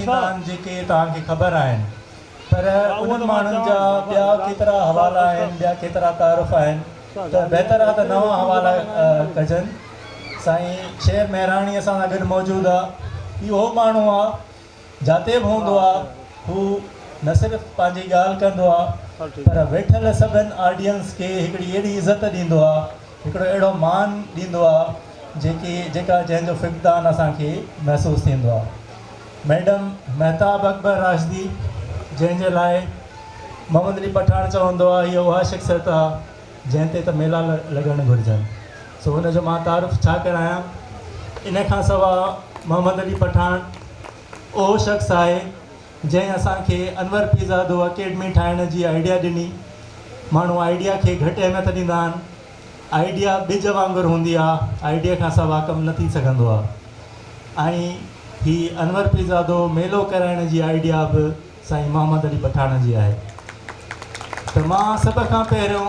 जेके तव्हांखे ख़बर आहिनि, पर उन्हनि माण्हुनि जा ॿिया केतिरा हवाला आहिनि, ॿिया केतिरा तारुफ़ आहिनि, त बहितर आहे त नवां हवाला कजनि। साईं शेर महिराणी असां सां गॾु मौजूदु आहे। इहो माण्हू आहे जिते बि हूंदो आहे हू न सिर्फ़ु पंहिंजी ॻाल्हि कंदो आहे, पर वेठल सभिनि ऑडियंस खे हिकिड़ी अहिड़ी इज़त ॾींदो आहे, हिकिड़ो अहिड़ो मान ॾींदो आहे जंहिंजो फ़िक़दान असांखे महसूसु थींदो आहे। मैडम महताब अकबर राशदी, जंहिंजे लाइ मोहम्मद अली पठाण चवंदो आहे हीअ उहा शख़्सियत आहे जंहिं ते त मेला लॻणु घुरिजनि। सो हुनजो मां तारुफ़ छा करायां। इन खां सवाइ मोहम्मद अली पठाण उहो शख़्स आहे जंहिं असांखे अनवर पीरज़ादो अकेडमी ठाहिण जी आइडिया ॾिनी। माण्हू आइडिया खे घटि अहमियत ॾींदा आहिनि। आइडिया ॿिज वांगुरु हूंदी आहे, आइडिया खां सवाइ कमु न थी सघंदो आहे। ऐं ही अनवर पीरज़ादो मेलो कराइण जी आइडिया बि साईं मोहम्मद अली पठाण जी आहे। त मां सभ खां पहिरियों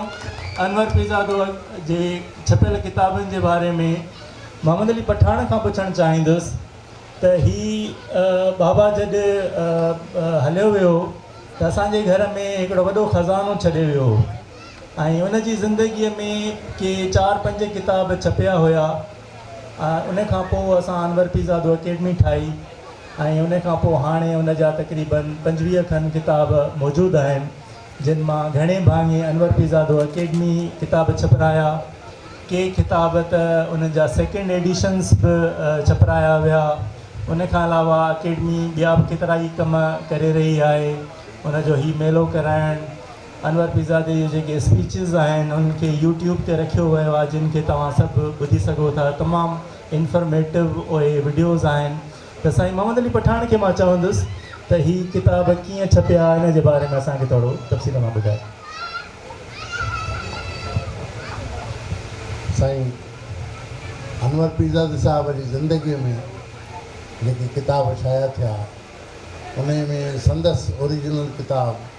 अनवर पीरज़ादो जे छपियल किताबनि जे बारे में मोहम्मद अली पठाण खां पुछणु चाहींदुसि त ही बाबा जॾहिं हलियो वियो त असांजे घर में हिकिड़ो वॾो ख़ज़ानो छॾे वियो ऐं उन जी ज़िंदगीअ में के 4-5 किताब छपिया हुआ। उन खां पोइ असां अनवर पीरज़ादो अकेडमी ठाही ऐं उन खां पोइ हाणे उन जा तक़रीबन 25 खनि किताब मौजूदु आहिनि, जिन मां घणे भाङे अनवर पीरज़ादो अकेडमी किताब छपिराया। के किताब त उन जा 2nd एडिशन्स बि छपिराया विया। उन खां अलावा अकेडमी ॿिया बि केतिरा ई कम करे रही आहे। उनजो ही मेलो कराइणु, अनवर पीरज़ादे जी जेके स्पीचिस आहिनि उनखे यूट्यूब ते रखियो वियो आहे, जिन खे तव्हां सभु ॿुधी सघो था। तमामु इंफॉर्मेटिव उहे वीडियोज़ आहिनि। त साईं मोहम्मद अली पठाण खे मां चवंदुसि त ही किताब कीअं छपिया इन जे बारे में असांखे थोरो तफ़सील मां ॿुधाए। साईं अनवर पीरज़ादे साहिब जी ज़िंदगीअ में जेके किताब शाया थिया उन में संदसि ओरिजिनल किताब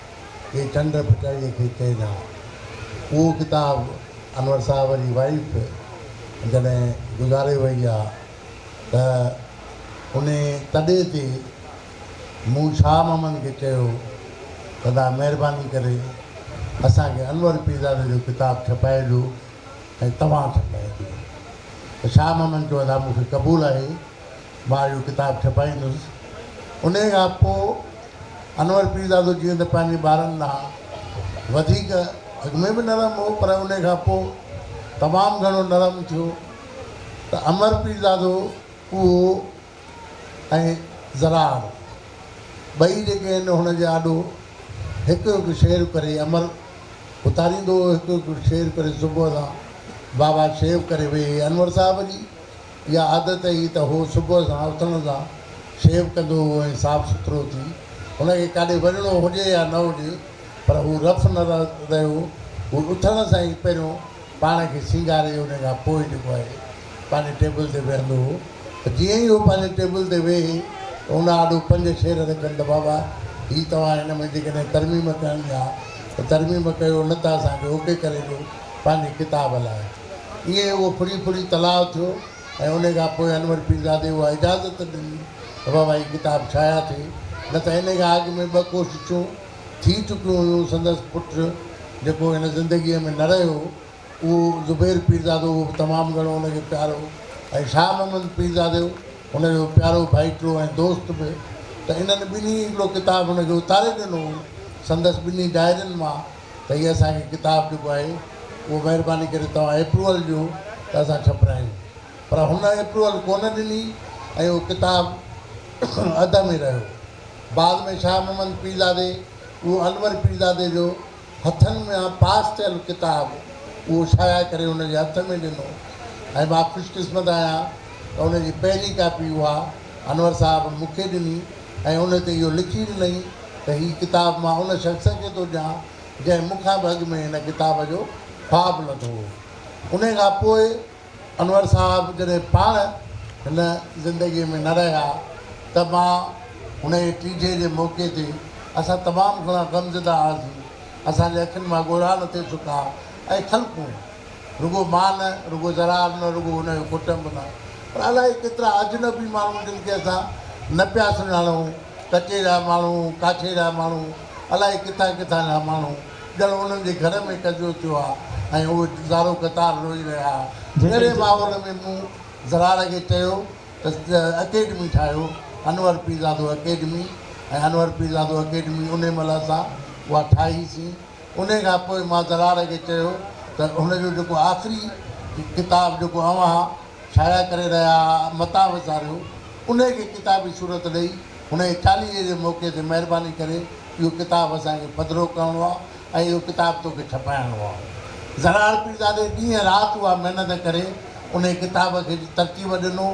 ये चंड पिटाईअ खे चइजा, उहो किताब अनवर साहिब जी वाइफ जॾहिं गुज़ारे वई आहे त उन तॾहिं ते मूं शाह मोहम्मद खे चयो त तव्हां महिरबानी करे असांखे अनवर पीरज़ादे जो किताबु छपाए ॾियो ऐं तव्हां छपाए ॾियो। त शाह मोहम्मद चयो त मूंखे क़बूलु आहे, मां इहो किताबु छपाईंदुसि। उन खां पोइ अनवर पीरज़ादो जीअं त पंहिंजे ॿारनि ॾांहुं वधीक अॻ में बि नरम हो, पर उन खां पोइ तमामु घणो नरम थियो। त अनवर पीरज़ादो उहो ऐं ज़रार ॿई जेके आहिनि हुनजे ॾाढो हिकु हिकु शेर करे अमर उतारींदो, हिकु हिकु शेर करे सुबुह सां बाबा शेव करे वेही। अनवर साहिब जी इहा आदत हुई त उहो सुबुह सां उथण सां शेव कंदो हुओ ऐं साफ़ु सुथिरो थी। हुनखे काॾे वञिणो हुजे या न हुजे, पर हू रफ़ न रहियो। हू उथण सां ई पहिरियों पाण खे सींगारे उन खां पोइ जेको आहे पंहिंजे टेबल ते वेहंदो हो। त जीअं ई उहो पंहिंजे टेबल ते वेहे त उन ॾाढो 5 शेर रखनि त बाबा हीअ तव्हां हिन में जेकॾहिं तरमीम करणी आहे त तरमीम कयो, न त असांखे ओके करे ॾियो पंहिंजी किताब लाइ। ईअं उहो फुड़ी तलाउ थियो ऐं उन खां पोइ अनवर पीरज़ादे उहा इजाज़त ॾिनी त बाबा हीअ किताब शाया थिए। न त इन खां अॻु में 2 कोशिशूं थी चुकियूं हुयूं। संदसि पुटु जेको हिन ज़िंदगीअ में न रहियो उहो ज़ुबैर पीरज़ादो, उहो बि तमामु घणो हुनखे प्यारो, ऐं शाह मोहम्मद पीरज़ादो हुनजो प्यारो भाइटो ऐं दोस्त बि। त इन्हनि ॿिन्ही हिकिड़ो किताबु हुनखे उतारे ॾिनो संदसि 2 डायरियुनि मां त हीअ असांखे किताबु जेको आहे उहो महिरबानी करे तव्हां अप्रूवल ॾियो त असां छपिरायूं। पर हुन अप्रूवल कोन ॾिनी ऐं उहो किताबु अध में रहियो। बाद में शाह मोहम्मद पीरज़ादे उहो अनवर पीरज़ादे जो हथनि में पास थियल किताबु उहो शाया करे हुनजे हथ में ॾिनो ऐं मां ख़ुशकिस्मत आहियां त हुनजी पहिरीं कापी उहा अनवर साहिबु मूंखे ॾिनी ऐं उन ते इहो लिखी ॾिनई त हीअ किताबु मां उन शख़्स खे थो ॾियां जंहिं मूंखां बि अॻु में हिन किताब जो ख़्वाबु लथो हो। उन खां पोइ अनवर साहिबु जॾहिं पाण हिन ज़िंदगीअ में न रहिया त मां हुन जे टीजे जे मौक़े ते असां तमामु घणा गमज़दा हुआसीं। असांजे अखियुनि मां ॻोढ़ा न थिए चुका ऐं ख़लक़ूं रुगो मां न, रुगो ज़रार न, रुगो हुनजो कुटुंब न, पर अलाए केतिरा अजनबी माण्हू जिन खे असां न पिया सुञाणूं कचे जा माण्हू काठे जा माण्हू अलाए किथां किथां जा माण्हू ॼण उन्हनि जे घर में कजो थियो आहे ऐं उहे ज़ारो क़तार रोई रहिया अहिड़े माहौल में मूं ज़रार खे चयो त अकेडमी ठाहियो अनवर पीरज़ादो अकेडमी ऐं अनवर पीरज़ादो अकेडमी उन महिल असां उहा ठाहीसीं उन खां पोइ मां ज़रार खे चयो त हुनजो जेको आख़िरी किताबु जेको अव्हां शाया करे रहिया मता विसारियो उनखे किताबी सूरत ॾेई हुन 40 जे मौक़े ते महिरबानी करे इहो किताबु असांखे पधिरो करिणो आहे ऐं इहो किताबु तोखे छपाइणो आहे। ज़रार पीरज़ादे ॾींहं राति उहा महिनत करे उन किताब खे तरतीब ॾिनो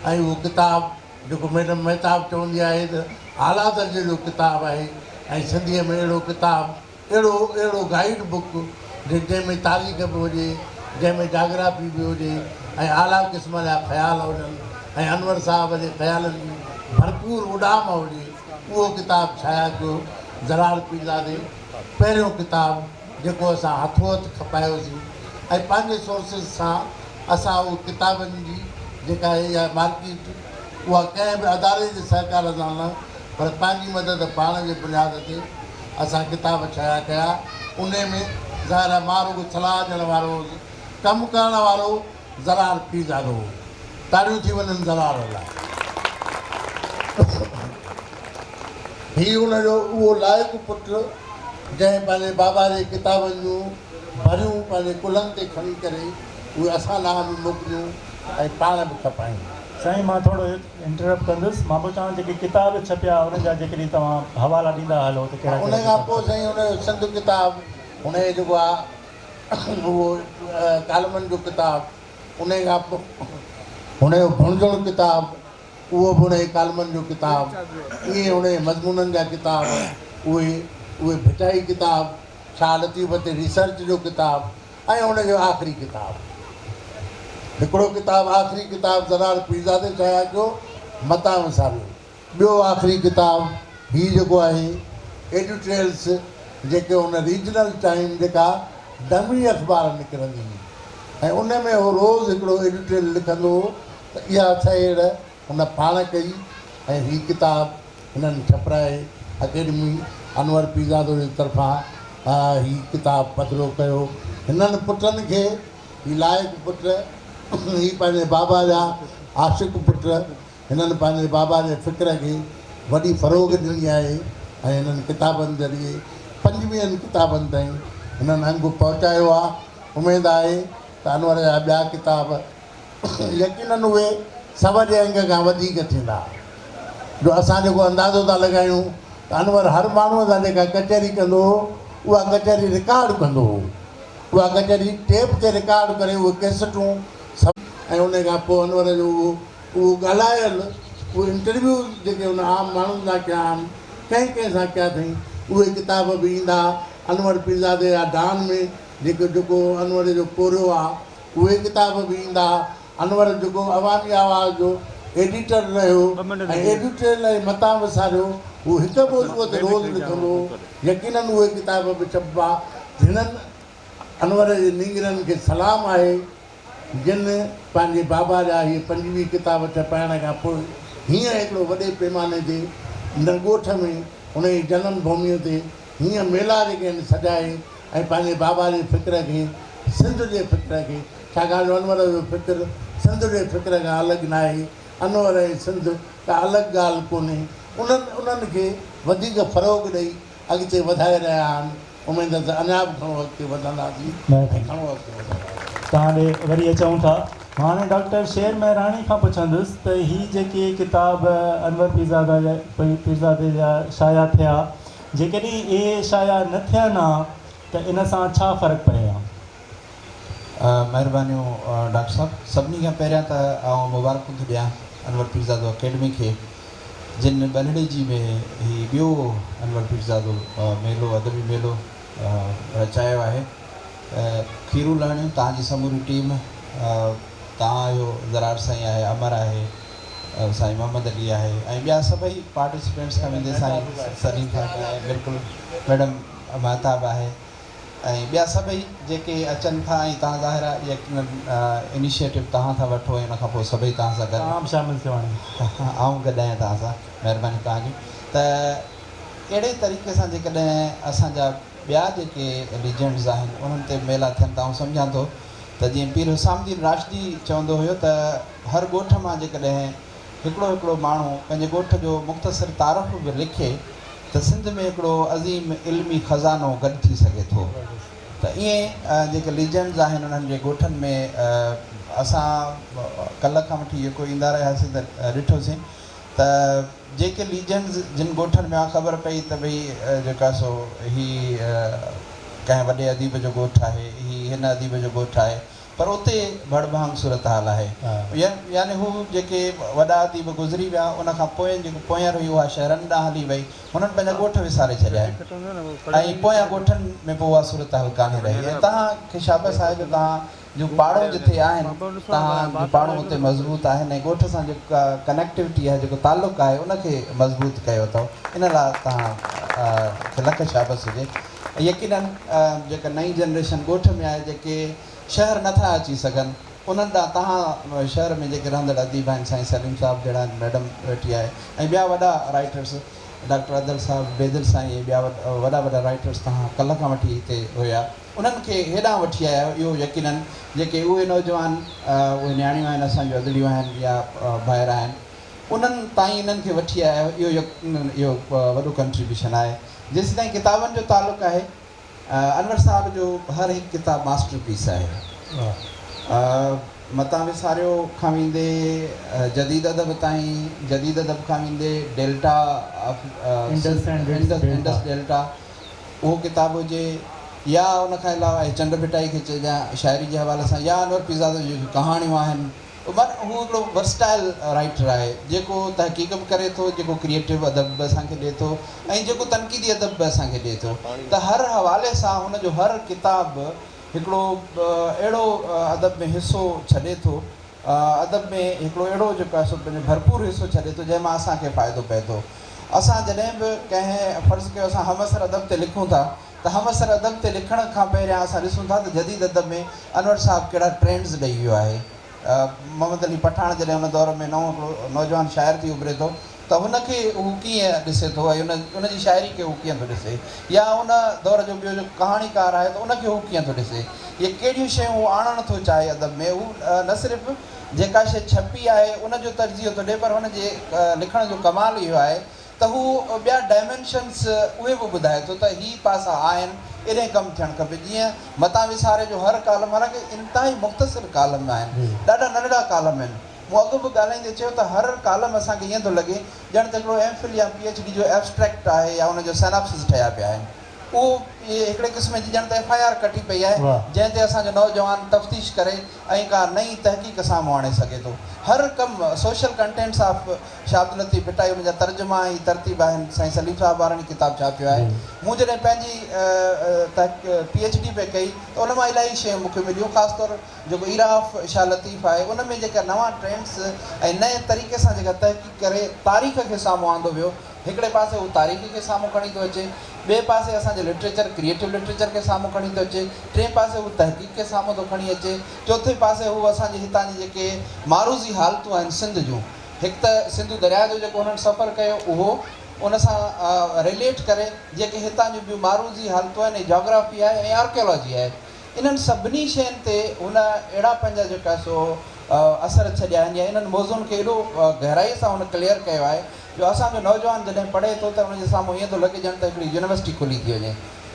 ऐं उहो किताबु जेको मैडम महताब चवंदी आहे त आला दर्जे जो किताबु आहे ऐं सिंधीअ में अहिड़ो किताबु अहिड़ो गाइड बुक जंहिंमें तारीख़ बि हुजे जंहिंमें जाग्राफी बि हुजे ऐं आला क़िस्म जा ख़्याल हुजनि ऐं अनवर साहब जे ख़्यालनि जी भरपूर उॾाम हुजे उहो किताबु छाया कयो ज़रार पीरज़ादे पहिरियों किताबु जेको असां हथो हथु खपायोसीं ऐं पंहिंजे सोर्सिस सां असां उहो किताबनि जी जेका इहा मार्केट उहा कंहिं बि अदारे जे सहकार सां न पर पंहिंजी मदद पाण जे बुनियाद ते असां किताब छाया कया उन में ज़ाहिर मां रुॻो सलाह ॾियण वारो कमु करण वारो ज़रार पीरज़ादो हो। तारियूं थी वञनि ज़रार लाइ। हीउ हुनजो उहो लाइक़ु पुटु जंहिं पंहिंजे बाबा जे किताबनि जूं भरियूं पंहिंजे कुलनि ते खणी करे उहे असां लाइ बि मोकिलियूं ऐं पाण बि खपायूं। साईं मां थोरो इंटरप्ट कंदुसि मां पोइ चवां जेके किताब छपिया उन जा जेकॾहिं तव्हां हवाला ॾींदा हलो त कहिड़ा उन खां पोइ साईं हुनजो सिंध किताबु हुनजो जेको आहे उहो कालमनि जो किताबु उन खां पोइ हुनजो भुणजण किताबु उहो बि हुनजे कालमनि जो किताबु ईअं हुनजे मज़मूननि जा किताब उहे भिटाई किताबु शाह लतीफ़ ते रिसर्च जो किताबु ऐं हुनजो आख़िरी किताबु हिकिड़ो किताबु आख़िरी किताबु ज़रार पीरज़ादे छाया कयो मता विसारियो ॿियो आख़िरी किताबु हीउ जेको आहे एडिटोरियल्स जेके हुन रीजनल टाइम जेका डमी अख़बार निकिरंदी हुई ऐं उन में उहो रोज़ु हिकिड़ो एडिटोरियल लिखंदो हो त इहा ठहियल हुन पाण कई ऐं हीअ किताबु हिननि छपराए अकेडमी अनवर पीरज़ादो जे तरफ़ां हीअ किताबु पधिरो कयो हिननि पुटनि खे हीअ लाइक़ु पुट हीअ पंहिंजे बाबा जा आशिक़ पुट हिननि पंहिंजे बाबा जे फ़िक्र खे वॾी फ़रोग़ ॾिनी आहे ऐं हिननि किताबनि ज़रिए 25 किताबनि ताईं हिननि अंगु पहुचायो आहे। उमेदु आहे त अनवर जा ॿिया किताब यकीननि उहे सभ जे अंग खां वधीक थींदा जो असां जेको अंदाज़ो था लॻायूं त अनवर हर माण्हूअ सां जेका कचहरी कंदो हो उहा कचहरी रिकॉर्ड कंदो हो उहा कचहरी टेप ते रिकॉर्ड करे उहे कैसेटूं सभु ऐं उन खां पोइ अनवर जो उहो ॻाल्हायल उहे इंटरव्यू जेके उन आम माण्हुनि सां कया आहिनि कंहिं सां कया अथई उहे किताब बि ईंदा अनवर पीरज़ादे जा डान में जेको अनवर जो पोरियो आहे उहे किताब बि ईंदा अनवर जेको अवामी आवाज़ जो एडिटर रहियो ऐं एडिटर लाइ मता विसारियो उहो हिकु मौज़ूअ ते रोज़ु लिखंदो यकीननि उहे किताब बि छपा हिननि अनवर जे नींगरनि खे सलाम आहे जिन पंहिंजे बाबा जा इहे 25 किताब छपाइण खां पोइ हीअं हिकिड़ो वॾे पैमाने ते नरगोठ में हुन जी जनम भूमीअ ते हीअं मेला जेके आहिनि सजाए ऐं पंहिंजे बाबा जे फ़िक्र खे सिंध जे फ़िक्र खे छाकाणि अनवर जो फ़िक्र सिंध जे फ़िक्र खां अलॻि न आहे अनवर ऐं सिंध का अलॻि ॻाल्हि कोन्हे उन्हनि खे वधीक फ़रोग़ ॾेई अॻिते वधाए रहिया आहिनि उमेद त अञा बि घणो अॻिते वधंदासीं ऐं घणो अॻिते वधंदासीं। तव्हां ॾे वरी अचूं था हाणे डॉक्टर शेर महराणी खां पुछंदुसि त हीअ जेके किताब अनवर पीरज़ादे जा शाया थिया जेकॾहिं इहे शाया न थियनि हा त इन सां छा फ़र्क़ु पए हा? महिरबानियूं डॉक्टर साहब सभिनी खां पहिरियां त आउं मुबारकूं थो ॾियां अनवर पीरज़ादो अकेडमी खे जिन ॿलड़े जी में हीउ ॿियो अनवर पीरज़ादो मेलो अदबी मेलो रचायो आहे। खीरू लहणियूं तव्हांजी समूरी टीम तव्हां जो ज़रार साईं आहे अमर आहे साईं मोहम्मद अली आहे ऐं ॿिया सभई पार्टिसिपेंट्स खां वेंदे साईं सलीम खान आहे बिल्कुलु मैडम महताब आहे ऐं ॿिया सभई जेके अचनि था ऐं तव्हां ज़ाहिर आहे यकीननि इनिशिएटिव तव्हां था वठो ऐं उन खां पोइ सभई तव्हां सां गॾु शामिलु थियो हाणे आऊं गॾु आहियां तव्हां सां महिरबानी तव्हांजी। त अहिड़े तरीक़े सां जेकॾहिं असांजा ॿिया जेके लीजेंड्स आहिनि उन्हनि ते मेला थियनि था। ऐं सम्झां थो त जीअं पीर हुसामुद्दीन राशिदी चवंदो हुयो त हर ॻोठ मां जेकॾहिं हिकिड़ो माण्हू पंहिंजे ॻोठ जो मुख़्तसिर तारीफ़ बि लिखे त सिंध में हिकिड़ो अज़ीम इल्मी ख़ज़ानो गॾु थी सघे थो। त ईअं जेके लीजेंड्स आहिनि उन्हनि जे ॻोठनि में असां कल्ह खां वठी जेको ईंदा रहियासीं त ॾिठोसीं त जेके लीजेंड्स जिन ॻोठनि में ख़बर पई त भई जेका सो ही कंहिं वॾे अदीब जो ॻोठु आहे, ही हिन अदीब जो ॻोठु आहे, पर उते भड़भांग सूरत हाल आहे। यानी हू जेके वॾा अदीब गुज़री विया उनखां पोइ जेको पोयां रही उहा शहरनि ॾांहुं हली वई, हुननि पंहिंजा ॻोठ विसारे छॾिया आहिनि ऐं पोयां ॻोठनि में पोइ उहा सूरत हाल कान्हे रही। ऐं तव्हांखे शाबस आहे जो तव्हां जो पाड़ो जिथे आहिनि तव्हांजो पाड़ो हुते मज़बूत आहिनि ऐं ॻोठ सां जेका कनेक्टिविटी आहे, जेको तालुक़ु आहे, उनखे मज़बूत कयो अथव। इन लाइ तव्हांखे लख शाबस हुजे। यकीनन जेका नई जनरेशन ॻोठ में आहे, जेके शहर नथा अची सघनि, उन्हनि ॾांहुं तव्हां शहर में जेके रहंदड़ अदीब आहिनि, साईं सलीम साहिबु जहिड़ा मैडम वेठी आहे ऐं ॿिया वॾा राइटर्स, डॉक्टर अदल साहिबु, बेदिल साईं, ॿिया वॾा राइटर्स तव्हां कल्ह खां वठी हिते हुया, उन्हनि खे हेॾां वठी आया आहियो। इहो यकीनन जेके उहे नौजवान उहे न्याणियूं आहिनि, असांजूं अदड़ियूं आहिनि या ॿाहिरि आहिनि, उन्हनि ताईं इन्हनि खे वठी आया आहियो। इहो वॾो कंट्रीब्यूशन आहे। जेसि ताईं किताबनि जो तालुक़ु आहे, अनवर साहिब जो हर हिकु किताबु मास्टर पीस आहे। मतां विसारियो खां वेंदे जदीद अदब ताईं, जदीद अदब खां वेंदे डेल्टा इंडस डेल्टा उहो किताबु हुजे, या उनखां अलावा चंड भिटाई खे चइजां शाइरी जे हवाले सां, या अनवर पीरज़ाद जूं जेकी कहाणियूं आहिनि, हू हिकिड़ो वर्सटाइल राइटर आहे जेको तहक़ीक़ बि करे थो, जेको क्रिएटिव अदब बि असांखे ॾिए थो ऐं जेको तनक़ीदी अदब बि असांखे ॾिए थो। त हर हवाले सां हुनजो हर किताबु हिकिड़ो अहिड़ो अदब में हिसो छॾे थो, अदब में हिकिड़ो अहिड़ो जेको आहे सो पंहिंजो भरपूर हिसो छॾे थो जंहिंमां असांखे फ़ाइदो पए थो। असां जॾहिं बि कंहिं फ़र्ज़ु कयो असां हमअसर अदब ते लिखूं था, त हमअसर अदब ते लिखण खां पहिरियां असां ॾिसूं था त जदीद अदब में अनवर साहिबु कहिड़ा ट्रेंड्स ॾेई वियो आहे। मोहम्मद अली पठान जॾहिं हुन दौर में नओं हिकिड़ो नौजवान शाइर थी उभिरे थो, त हुनखे हू कीअं ॾिसे थो ऐं उनजी शाइरी खे हू कीअं थो ॾिसे, या उन दौर जो ॿियो जो कहाणीकार आहे त उनखे हू कीअं थो ॾिसे, इहे कहिड़ियूं शयूं हू आणणु थो चाहे अदब में। हू न सिर्फ़ु जेका शइ छपी आहे उनजो तर्जीह थो ॾिए, पर हुनजे लिखण जो कमाल इहो आहे त हू ॿिया डायमेंशन्स उहे बि ॿुधाए थो त ही पासा आहिनि, इने कमु थियणु खपे। जीअं मतां विसारे जो हर कालम, हालांकि इंतिहाई मुख़्तसिर कालम आहिनि, ॾाढा नंढड़ा कालम आहिनि। मूं अॻु बि ॻाल्हाईंदे चयो त हर कालम असांखे ईअं थो लॻे ॼण त हिकिड़ो एमफिल या PhD जो एब्स्ट्रैक्ट आहे या हुनजो सिनॉप्सिस ठहिया पिया आहिनि। उहो हिकिड़े क़िस्म जी ॼण त FIR कटी पई आहे जंहिं ते असांजो नौजवान तफ़्तीश करे ऐं का नई तहक़ीक़ साम्हूं आणे सघे थो। हर कमु social contents of Shah Abdul Latif Bhittai, हुनजा तर्जुमा ऐं तरतीब आहिनि। साईं सलीम साहिबु वारनि किताबु छापियो आहे। मूं जॾहिं पंहिंजी PhD पे कई त उन मां इलाही शयूं मूंखे मिलियूं, ख़ासि तौर जेको ईरा ऑफ शाह लतीफ़ आहे उन में जेका नवां ट्रेंड्स ऐं नए तरीक़े सां जेका तहक़ीक़ करे तारीख़ खे साम्हूं आंदो वियो। हिकिड़े पासे हू तारीख़ खे साम्हूं खणी थो अचे, ॿिए पासे असांजे लिटरेचर, क्रिएटिव लिटरेचर खे साम्हूं खणी थो अचे, टे पासे हू तहक़ीक़ खे साम्हूं थो खणी अचे, चौथे पासे हू असांजे हितां जी जेके मारूज़ी हालतूं आहिनि सिंध जूं, हिकु त सिंधु दरिया जो जेको हुननि सफ़र कयो उहो, उन सां रिलेट करे जेके हितां जूं ॿियूं मारूज़ी हालतूं आहिनि, जोग्राफी आहे ऐं आर्कियोलॉजी आहे, इन्हनि सभिनी शयुनि ते हुन अहिड़ा पंहिंजा जेका सो असर छॾिया आहिनि या इन्हनि मौज़ुअनि खे एॾो गहराईअ सां हुन क्लियर कयो आहे जो असांजो नौजवान जॾहिं पढ़े थो त हुनजे साम्हूं ईअं थो लॻे ॼण त हिकिड़ी यूनिवर्सिटी खुली थी वञे।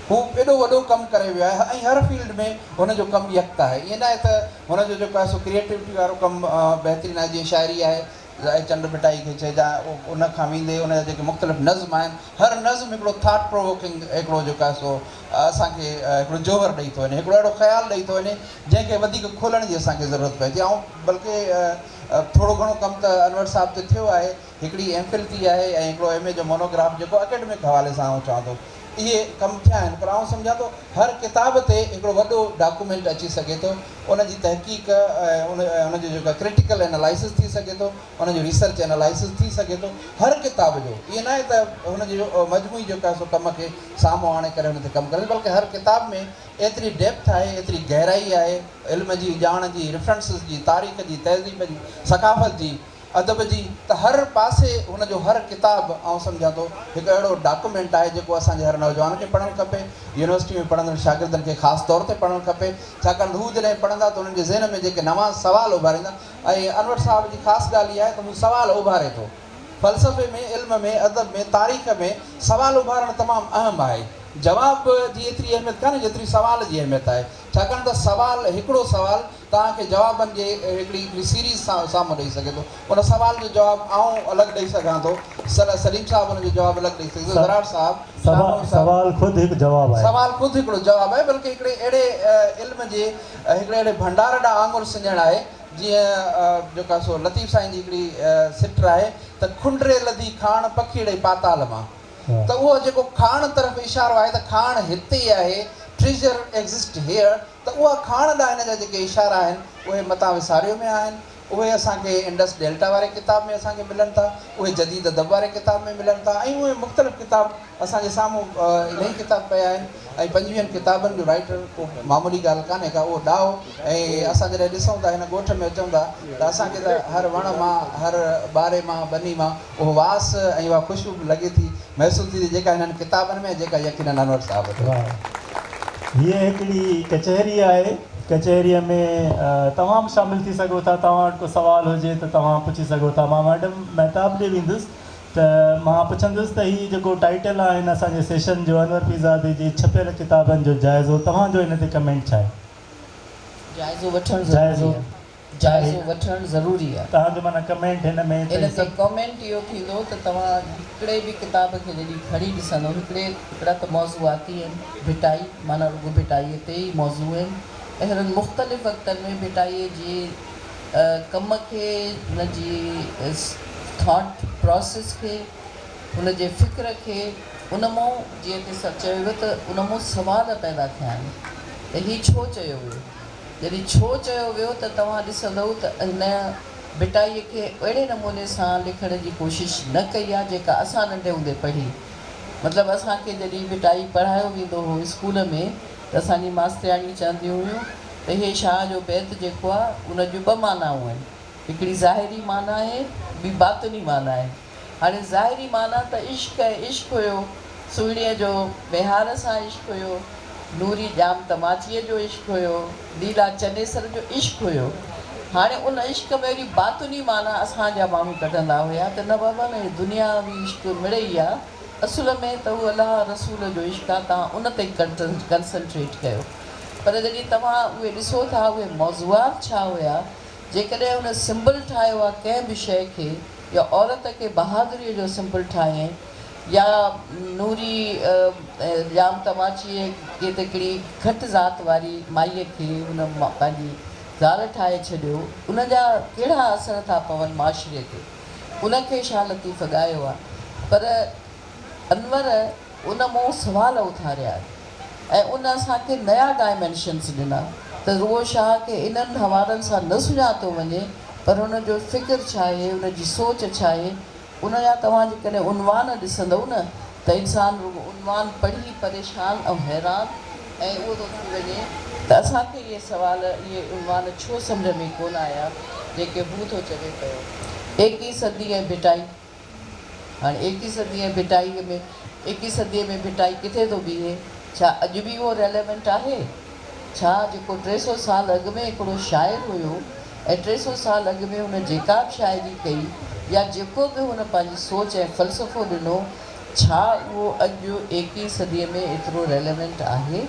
हू एॾो वॾो कमु करे वियो आहे ऐं हर फील्ड में हुनजो कमु यकता आहे। ईअं न आहे त हुनजो जेको आहे सो क्रिएटिविटी वारो कमु बहितरीनु आहे। जीअं शाइरी आहे, चंड भिटाई खे चइजां, उन खां वेंदे उनजा जेके मुख़्तलिफ़ नज़्म आहिनि, हर नज़्म हिकिड़ो थॉट प्रोवोकिंग हिकिड़ो जेको आहे सो असांखे हिकिड़ो जोहर ॾेई थो वञे, हिकिड़ो अहिड़ो ख़्यालु ॾेई थो वञे जंहिंखे वधीक खोलण जी असांखे ज़रूरत पए थी। ऐं बल्कि थोरो घणो कमु त अनवर साहिब ते थियो आहे, हिकिड़ी MPhil थी आहे ऐं हिकिड़ो MA जो मोनोग्राफ जेको अकेडमिक हवाले सां आउं चवां थो, इहे कमु थिया आहिनि। पर आउं सम्झां थो हर किताब ते हिकिड़ो वॾो डॉक्यूमेंट अची सघे थो, उनजी तहक़ीक़, उनजो जेको क्रिटिकल एनालाइसिस थी सघे थो, उनजो रिसर्च एनालाइसिस थी सघे थो हर किताब जो। ईअं न आहे त हुनजो मजमूई जेको आहे सो कम खे साम्हूं आणे करे हुन ते कमु करे, बल्कि हर किताब में एतिरी डेप्थ आहे, एतिरी गहराई आहे, इल्म जी, ॼाण जी, रेफरेंसिस जी, तारीख़ जी, तहज़ीब जी, सकाफ़त जी, अदब जी त हर पासे हुनजो हर किताब आउं सम्झां थो हिकु अहिड़ो डॉक्यूमेंट आहे जेको असांजे हर नौजवान खे पढ़णु खपे, यूनिवर्सिटी में पढ़ंदड़ शागिर्दनि खे ख़ासि तौर ते पढ़णु खपे, छाकाणि त हू जॾहिं पढ़ंदा त उन्हनि जे ज़हन में जेके नवां सुवाल उभारींदा। ऐं अनवर साहिब जी ख़ासि ॻाल्हि इहा आहे त हू सुवाल उभारे थो। फ़लसफ़े में, इल्म में, अदब में, तारीख़ में सुवाल उभारणु तमामु अहम आहे। जवाब जी एतिरी अहमियत कान्हे जेतिरी सुवाल जी अहमियत आहे, छाकाणि त सुवाल हिकिड़ो सुवाल तव्हांखे जवाबनि जे हिकिड़ी सीरीज़ साम्हूं ॾेई सघे थो। उन सुवाल जो जवाबु आउं अलॻि ॾेई सघां थो, सलीम साहिबु हुनजो जवाबु अलॻि ॾेई सघे थो, ज़रार साहिबु सवाल ख़ुदि हिकु जवाबु आहे, सवाल ख़ुदि हिकिड़ो जवाबु आहे, बल्कि हिकिड़े अहिड़े इल्म जे हिकिड़े अहिड़े भंडार ॾांहुं आङुर सिंझणु आहे जीअं जेका सो लतीफ़ साईं जी हिकिड़ी सिट आहे त खुंडरे लधी खाण पखीड़े पाताल मां। त उहो जेको खाण तरफ़ इशारो आहे त खाण हिते आहे, ट्रेजर एग्ज़िस्ट हियर, त उहा खाण ॾांहुं हिन जा जेके इशारा आहिनि उहे मतां विसारियो में आहिनि। उहे असांखे इंडस डेल्टा वारे किताब में असांखे मिलनि था, उहे जदीद अदब वारे किताब में मिलनि था, ऐं उहे मुख़्तलिफ़ किताब असांजे साम्हूं इलाही किताब पिया आहिनि। ऐं 25 किताबनि जो राइटर को मामूली ॻाल्हि कान्हे का, उहो ॾाहो। ऐं असां जॾहिं ॾिसूं था हिन ॻोठ में अचूं था त असांखे त हर वण मां, हर ॿारे मां, बनी मां उहो वास ऐं उहा ख़ुशबू लॻे थी, महसूसु थी जेका हिननि किताबनि में, जेका यकीनन अनवर साहिबु। हीअ हिकिड़ी कचहरी आहे। कचहरीअ में तमामु शामिलु थी सघो था। तव्हां वटि को सुवाल हुजे त तव्हां पुछी सघो था। मां मैडम महताब ॾे वेंदुसि त मां पुछंदुसि त हीअ जेको टाइटल आहे हिन असांजे सेशन जो, अनवर पीरज़ादे जी छपियल किताबनि जो जाइज़ो, तव्हांजो हिन ते कमेंट छा आहे? जाइज़ो वठणु ज़रूरी आहे। तव्हांजो माना कमेंट हिन में? इन ते कमेंट इहो थींदो त तव्हां हिकिड़े बि किताब खे जॾहिं खणी ॾिसंदो, हिकिड़ा त मौज़ूआती आहिनि, भिटाई माना रुॻो भिटाईअ ते ई मौज़ू आहिनि। अहिड़नि मुख़्तलिफ़ वक़्तनि में भिटाईअ जी कम खे, हुनजी थॉट प्रोसेस खे, हुनजे फ़िक्र खे, उन मां जीअं की सभु चयो वियो त उन मां सुवाल पैदा थिया आहिनि त हीअ छो चयो वियो। जॾहिं छो चयो वियो त तव्हां ॾिसंदव त हिन भिटाईअ खे अहिड़े नमूने सां लिखण जी कोशिशि न कई आहे जेका असां नंढे हूंदे पढ़ी। मतिलबु असांखे जॾहिं भिटाई पढ़ायो वेंदो हो स्कूल में त असांजी मास्तरियाणी चवंदियूं हुयूं त इहे शाह जो बैत जेको आहे उन जूं 2 मानाऊं आहिनि, हिकिड़ी ज़ाहिरी माना आहे, ॿी बातिनी माना आहे। हाणे ज़ाहिरी माना त इश्क आहे, इश्क हुयो, सुहिणीअ जो बिहार सां इश्क हुयो, नूरी जाम तमाचीअ जो इश्क हुयो, लीला चनेसर जो इश्क हुयो। हाणे उन इश्क में अहिड़ी बातुनी माना असांजा माण्हू कढंदा हुया त न बाबा न दुनियावी इश्क मिड़े ई आहे, असुल में त उहो अलाह रसूल जो इश्क आहे, तव्हां उन ते कंसंट्रेट कयो। पर जॾहिं तव्हां उहे ॾिसो था उहे मौज़ूआत छा हुया, जेकॾहिं हुन सिंबल ठाहियो आहे कंहिं बि शइ खे, या औरत खे बहादुरीअ जो सिंबल ठाहे, या नूरी जाम तमाचीअ खे त हिकिड़ी घटि ज़ात वारी माईअ खे हुन पंहिंजी ज़ाल ठाहे छॾियो, उन जा कहिड़ा असर था पवनि माशरे ते, उनखे शाह लतीफ़ ॻायो आहे। पर अनवर उन मां सुवाल उथारिया ऐं उन असांखे नया डायमेंशन्स ॾिना त रुॻो शाह खे इन्हनि हवालनि सां न सुञातो वञे, पर हुनजो फ़िक्र छा आहे, हुनजी सोच छा आहे, उन जा तव्हां जेकॾहिं उनवान ॾिसंदव न त इंसानु रुॻो उनवान पढ़ी परेशान ऐं हैरान ऐं उहो थो थी वञे त असांखे इहे सुवाल, इहे उनवान छो सम्झ में कोन आया जेके हू थो चवे पियो। 21वीं सदी ऐं भिटाई। हाणे 21वीं सदी ऐं भिटाईअ में, 21वीं सदीअ में भिटाई किथे थो बीहे? छा अॼु बि उहो रेलेवेंट आहे? छा जेको 300 साल अॻु में हिकिड़ो शाइर हुयो ऐं 300 साल अॻु में हुन जेका बि शाइरी कई, या जेको बि हुन पंहिंजी सोच ऐं फ़लसफ़ो ॾिनो, छा उहो अॼु 21वीं सदीअ में एतिरो रेलेवेंट आहे?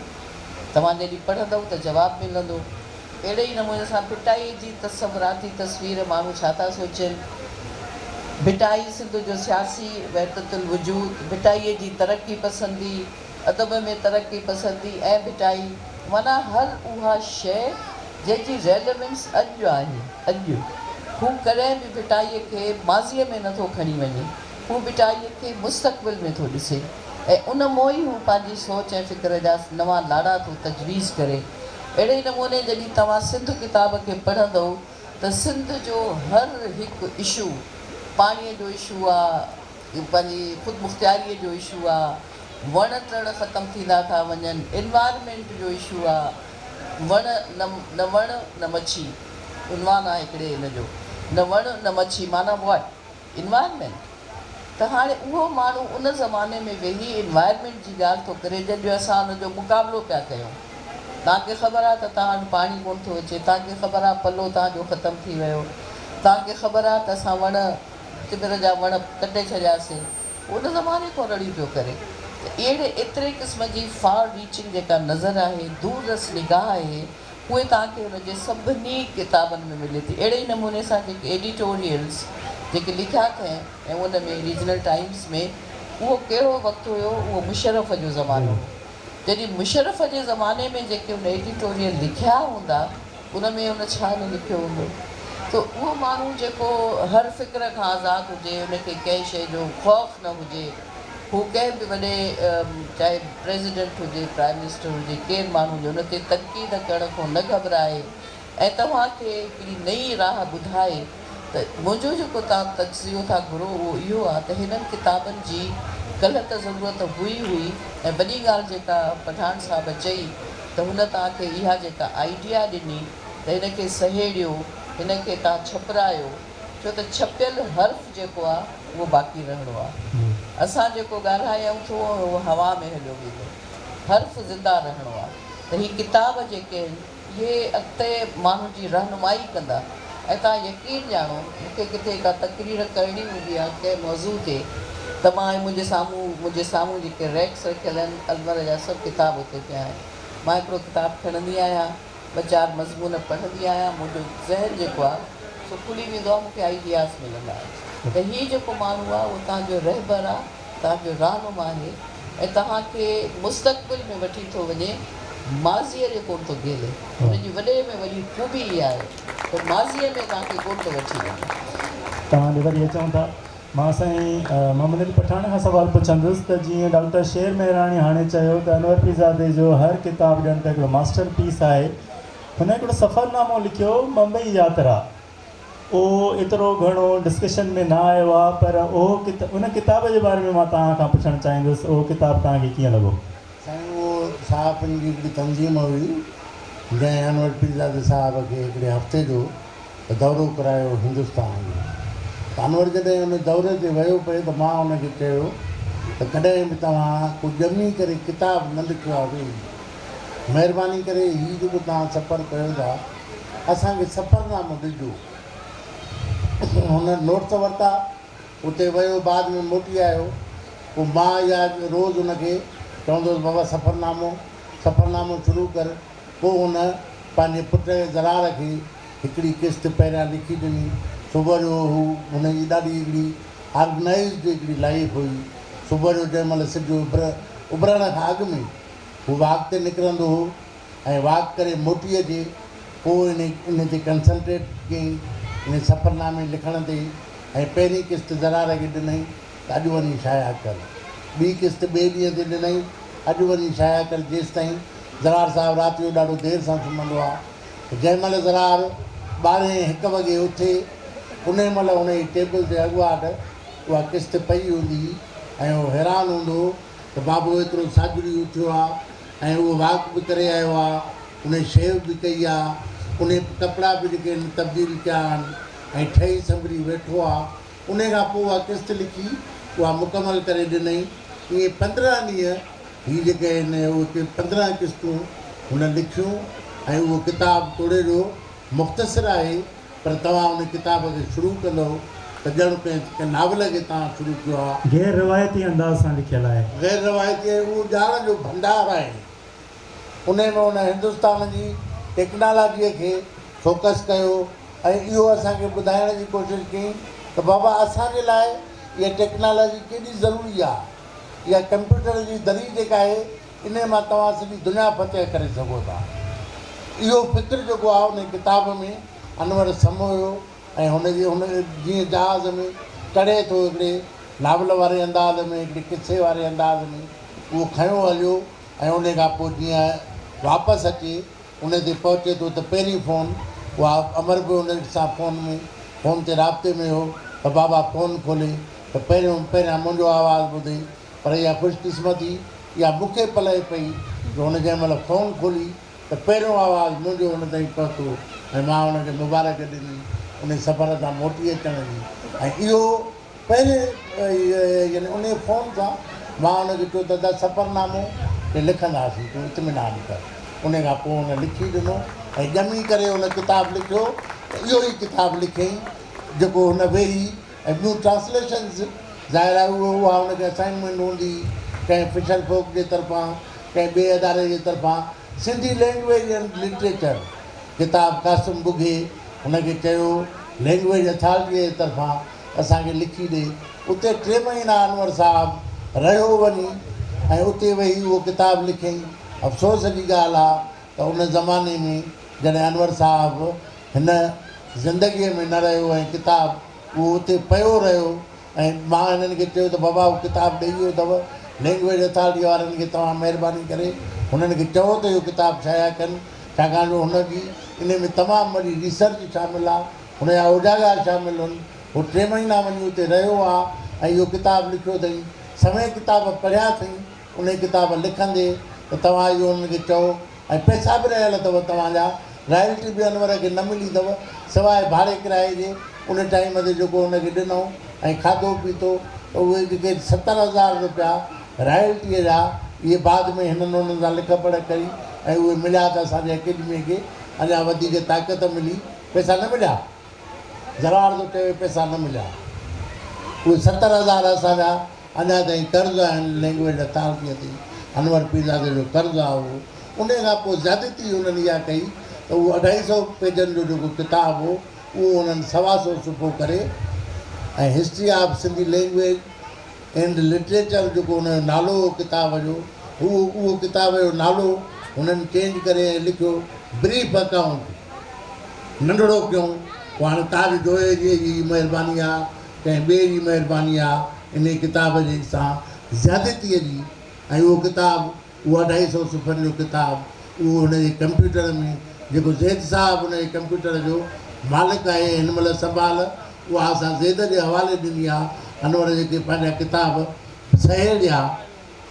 तव्हां जॾहिं पढ़ंदव त जवाबु मिलंदो। अहिड़े ई नमूने सां भिटाई जी तसवुराती तस्वीर माण्हू छा था सोचनि। भिटाई सिंध जो सियासी वहदतुल वजूद, भिटाईअ जी तरक़ी पसंदी, अदब में तरक़ी पसंदी ऐं भिटाई, माना हर उहा शइ जंहिंजी रेलेवेंस अॼु आहे। अॼु हू कॾहिं बि भिटाईअ खे माज़ीअ में नथो खणी वञे, हू भिटाईअ खे मुस्तक़बिल में थो ॾिसे ऐं उन मों ई हू पंहिंजी सोच ऐं फ़िक्र जा नवां लाड़ा थो तजवीज़ करे। अहिड़े नमूने जॾहिं तव्हां सिंध किताब खे पढ़ंदव त सिंध जो हर हिकु इशू, पाणीअ जो इशू आहे, पंहिंजी ख़ुदि मुख़्तियारीअ जो इशू आहे, वण टिण ख़तमु थींदा था वञनि, एनवायरमेंट जो इशू आहे, वण न वण न मच्छी, उनवान आहे हिकिड़े इन जो। न वण न मच्छी, माना वॉट इन्वायरमेंट। त हाणे उहो माण्हू उन ज़माने में वेही इन्वायरमेंट जी ॻाल्हि थो करे जॾहिं असां हुनजो मुक़ाबिलो पिया कयूं। तव्हांखे ख़बर आहे त तव्हां वटि पाणी कोन थो अचे, तव्हांखे ख़बर आहे पलो तव्हांजो ख़तमु थी वियो, तव्हांखे ख़बर आहे त असां वण तिमिर जा वण कटे छॾियासीं, उन ज़माने खां रड़ी पियो करे। त अहिड़े एतिरे क़िस्म जी फार रीचिंग जेका नज़र आहे, दूररस निगाह आहे, उहे तव्हांखे हुनजे सभिनी किताबनि में मिले थी। अहिड़े ई नमूने सां जेके एडिटोरियल्स जेके लिखिया कया ऐं उन में रीजनल टाइम्स में, उहो कहिड़ो वक़्तु हुयो, उहो मुशर्रफ जो ज़मानो हो। जॾहिं मुशर्रफ जे ज़माने में जेके उन एडिटोरियल लिखिया हूंदा, उन में उन छा न लिखियो हूंदो। त उहो माण्हू जेको हर फ़िक्र खां आज़ादु हुजे, उनखे कंहिं शइ जो ख़ौफ़ न हुजे, हू कंहिं बि वॾे चाहे प्रेसिडेंट हुजे, प्राइम मिनिस्टर हुजे, केरु माण्हू हुजे, उन ते तनक़ीद करण खां न घबराए ऐं तव्हांखे हिकिड़ी नई राह ॿुधाए। त मुंहिंजो जेको तव्हां तजियो था घुरो उहो इहो आहे त हिननि किताबनि जी कल्ह त ज़रूरत हुई ऐं वॾी ॻाल्हि जेका पठान साहिबु चई त हुन तव्हांखे इहा जेका आइडिया ॾिनी त हिनखे सहेड़ियो, हिनखे तव्हां छपरायो, छो त छपियल हर्फ़ जेको आहे उहो बाक़ी रहणो आहे। असां जेको ॻाल्हायूं था उहो हवा में हलियो वेंदो, हर्फ़ ज़िंदा रहणो आहे। त हीअ किताब जेके आहिनि इहे अॻिते माण्हू जी रहनुमाई कंदा। ऐं तव्हां यकीन ॼाणो, मूंखे किथे का तकरीर करणी हूंदी आहे कंहिं मौज़ू ते, त मां मुंहिंजे साम्हूं जेके रैक्स रखियल आहिनि अलवर जा सभु किताब उते पिया आहिनि। मां हिकिड़ो किताबु खणंदी आहियां, 2-4 मज़मून पढ़ंदी आहियां, मुंहिंजो ज़हन जेको आहे सो खुली वेंदो आहे, मूंखे आइडियाज़ मिलंदा आहिनि। त हीअ जेको माण्हू आहे उहो तव्हांजो रहबर आहे, तव्हांजो रहनुमा आहे ऐं तव्हांखे मुस्तक़बिल में वठी थो वञे, माज़ीअ खे कोन थो घेरे। हुनजी वॾे में वॾी ख़ूबी इहा आहे त माज़ीअ में तव्हांखे कोन थो वठी वञे। तव्हां वरी अचूं था, मां साईं मोहम्मद अली पठान खां सुवालु पुछंदुसि त जीअं डॉक्टर शेर मेहराणी हाणे चयो त अनवर पीरज़ादे जो हर किताबु ॼण त हिकिड़ो मास्टर पीस आहे। हुन हिकिड़ो सफ़रनामो लिखियो बम्बई यात्रा, उहो एतिरो घणो डिस्कशन में न आयो आहे, पर उहो उन किताब जे बारे में मां तव्हां खां पुछणु चाहींदुसि, उहो किताबु तव्हांखे कीअं लॻो? साईं उहो साहिबनि जी हिकिड़ी तंज़ीम हुई जंहिं अनवर पीरज़ादे साहिब खे हिकिड़े हफ़्ते जो दौरो करायो हिंदुस्तान जो। त अनवर जॾहिं हुन दौरे ते वियो पिए त मां हुनखे चयो त कॾहिं बि तव्हां कुझु ॼमी करे किताबु न लिखियो आहे, महिरबानी करे हीउ जेको तव्हां सफ़र कयो था असांखे सफ़रनामो ॾिजो। हुन नोट्स वरिता, उते वियो, बाद में मोटी आयो। पोइ मां इहा रोज़ु हुनखे चवंदुसि बाबा सफ़रनामो शुरू कर। पोइ हुन पंहिंजे पुट ज़रार खे हिकिड़ी किस्त पहिरियां लिखी ॾिनी। सुबुह जो हुनजी ॾाढी हिकिड़ी ऑर्गनाइज़ड हिकिड़ी लाइफ हुई। सुबुह जो जंहिं महिल सिजु उभरण खां अॻु में हू वॉक ते निकिरंदो हो ऐं वॉक करे मोटी अचे। पोइ इन ते कंसंट्रेट कयईं, इन सफ़रनामे लिखण ते। ऐं पहिरीं किस्त ज़रार खे ॾिनई त अॼु वञी शाया कर। ॿी किस्त ॿिए ॾींहं ते ॾिनई, अॼु वञी शाया कर। जेसि ताईं ज़रार साहिबु राति जो ॾाढो देरि सां सुम्हंदो आहे। जंहिं महिल ज़रार 12-1 वॻे उथे, उन महिल हुन जी टेबल ते अॻुवाट उहा किस्त पई हूंदी ऐं उहो हैरान हूंदो त बाबो एतिरो साजुरी उथियो आहे ऐं उहो वॉक बि करे आयो आहे, उन शेव बि कई आहे, उन कपिड़ा बि जेके आहिनि तब्दील कया आहिनि ऐं ठही संभरी वेठो आहे। उन खां पोइ उहा किस्त लिखी, उहा मुकमल करे ॾिनई। इहे 15 ॾींहं हीअ जेके आहिनि उहे 15 किस्तूं हुन लिखियूं ऐं उहो किताबु तोड़े जो मुख़्तसिर आहे। पर तव्हां उन किताब खे शुरू कंदो त ॼण कंहिं नावल खे तव्हां शुरू कयो आहे। गैर रिवायती अंदाज़ सां लिखियलु आहे। गैर रिवायती उहो ॼाण जो भंडार आहे। उन में उन हिंदुस्तान जी टेक्नोलॉजीअ खे फोकस कयो ऐं इहो असांखे ॿुधाइण जी कोशिशि कई त बाबा असांजे लाइ इहा टेक्नोलॉजी केॾी ज़रूरी आहे। इहा कंप्यूटर जी दरी जेका आहे, इन मां तव्हां सॼी दुनिया फतेह करे सघो था। इहो फ़िक्र जेको आहे उन किताब में अनवर समोयो ऐं हुन जीअं जहाज़ में चढ़े थो हिकिड़े नावल वारे अंदाज़ में, हिकिड़े किसे वारे अंदाज़ में, उहो खयों हलियो ऐं उन खां पोइ जीअं वापसि अचे उन ते पहुचे थो त पहिरीं फ़ोन उहा अमर बि उन सां फ़ोन ते राब्ते में हो त बाबा फ़ोन खोले त पहिरियां मुंहिंजो आवाज़ु ॿुधे। पर इहा ख़ुशकिस्मती इहा मूंखे पले पई जो हुन जंहिं महिल फ़ोन खोली त पहिरियों आवाज़ु मुंहिंजो हुन ताईं पहुतो ऐं मां हुनखे मुबारक ॾिनी उन सफ़र तां मोटी अचण जी। ऐं इहो पहिरें यानी उन फ़ोन सां मां हुनखे चयो दादा सफ़रनामो के लिखंदासीं, तूं इत्मिनान कर। उन खां पोइ हुन लिखी ॾिनो ऐं ॼमी करे हुन किताबु लिखियो। इहो ई किताबु लिखियईं जेको हुन वेही ऐं ॿियूं ट्रांसलेशन्स ज़ाहिर आहे उहा हुनखे असाइनमेंट हूंदी कंहिं फिशल फोक जे तरफ़ां कंहिं ॿिए अदारे जे तरफ़ां। सिंधी लैंग्वेज एंड लिटरेचर किताबु कासिम बुघे हुनखे चयो लैंग्वेज अथॉरिटीअ जे तरफ़ां असांखे लिखी ॾे। उते 3 महीना अनवर साहबु रहियो वञी ऐं उते वेही उहो किताबु लिखियईं। अफ़सोस जी ॻाल्हि आहे त उन ज़माने में जॾहिं अनवर साहबु हिन ज़िंदगीअ में न रहियो ऐं किताबु उहो उते पियो रहियो ऐं मां हिननि खे चयो त बाबा उहो किताबु ॾेई वियो अथव लैंग्वेज अथॉरिटी वारनि खे, तव्हां महिरबानी करे हुननि खे चओ त इहो किताबु शाया कनि, छाकाणि जो हुनजी इन में तमामु वॾी रिसर्च शामिलु आहे, हुनजा उजागर शामिलु आहिनि। उहो 3 महीना वञी उते रहियो आहे ऐं इहो किताबु लिखियो अथई। समय किताब पढ़िया अथई। उन किताब लिखंदे त तव्हां इहो हुननि खे चओ ऐं पैसा बि रहियल अथव तव्हांजा, रॉयल्टी बि अनवर खे न मिली अथव सवाइ भाड़े किराए जे। उन टाइम ते जेको हुनखे ॾिनऊं ऐं खाधो पीतो त उहे जेके 70,000 रुपया रॉयल्टीअ जा इहे बाद में हिननि हुननि सां लिख पढ़ कई ऐं उहे मिलिया त असांजे अकेडमीअ खे अञा वधीक ताक़त मिली। पैसा न मिलिया, ज़रार थो चए पैसा न मिलिया। उहे 70,000 असांजा अञा ताईं कर्ज़ु आहिनि लैंग्वेज अथॉरिटीअ ते। अनवर पीरज़ादे जो कर्ज़ु आहे उहो। उन खां पोइ ज़्यादती हुननि इहा कई त उहो 250 पेजनि जो जेको किताबु हो उहो हुननि 125 सुफ़ो करे ऐं history of Sindhi language and literature जेको हुनजो नालो हो किताब जो, उहो किताब जो नालो हुननि चेंज करे ऐं लिखियो ब्रीफ अकाउंट। नंढड़ो कयूं पोइ हाणे ताज जोए जी महिरबानी आहे, कंहिं ॿिए जी महिरबानी आहे इन किताब जे सां ज़्यादतीअ जी। ऐं उहो किताबु उहो 250 सुफ़नि जो किताबु उहो हुनजे कंप्यूटर में जेको ज़ैद साहिबु हुनजे कंप्यूटर जो मालिक आहे हिन महिल संभाल, उहा असां ज़ैद जे हवाले ॾिनी आहे। अनवर जेके पंहिंजा किताब सहेलिया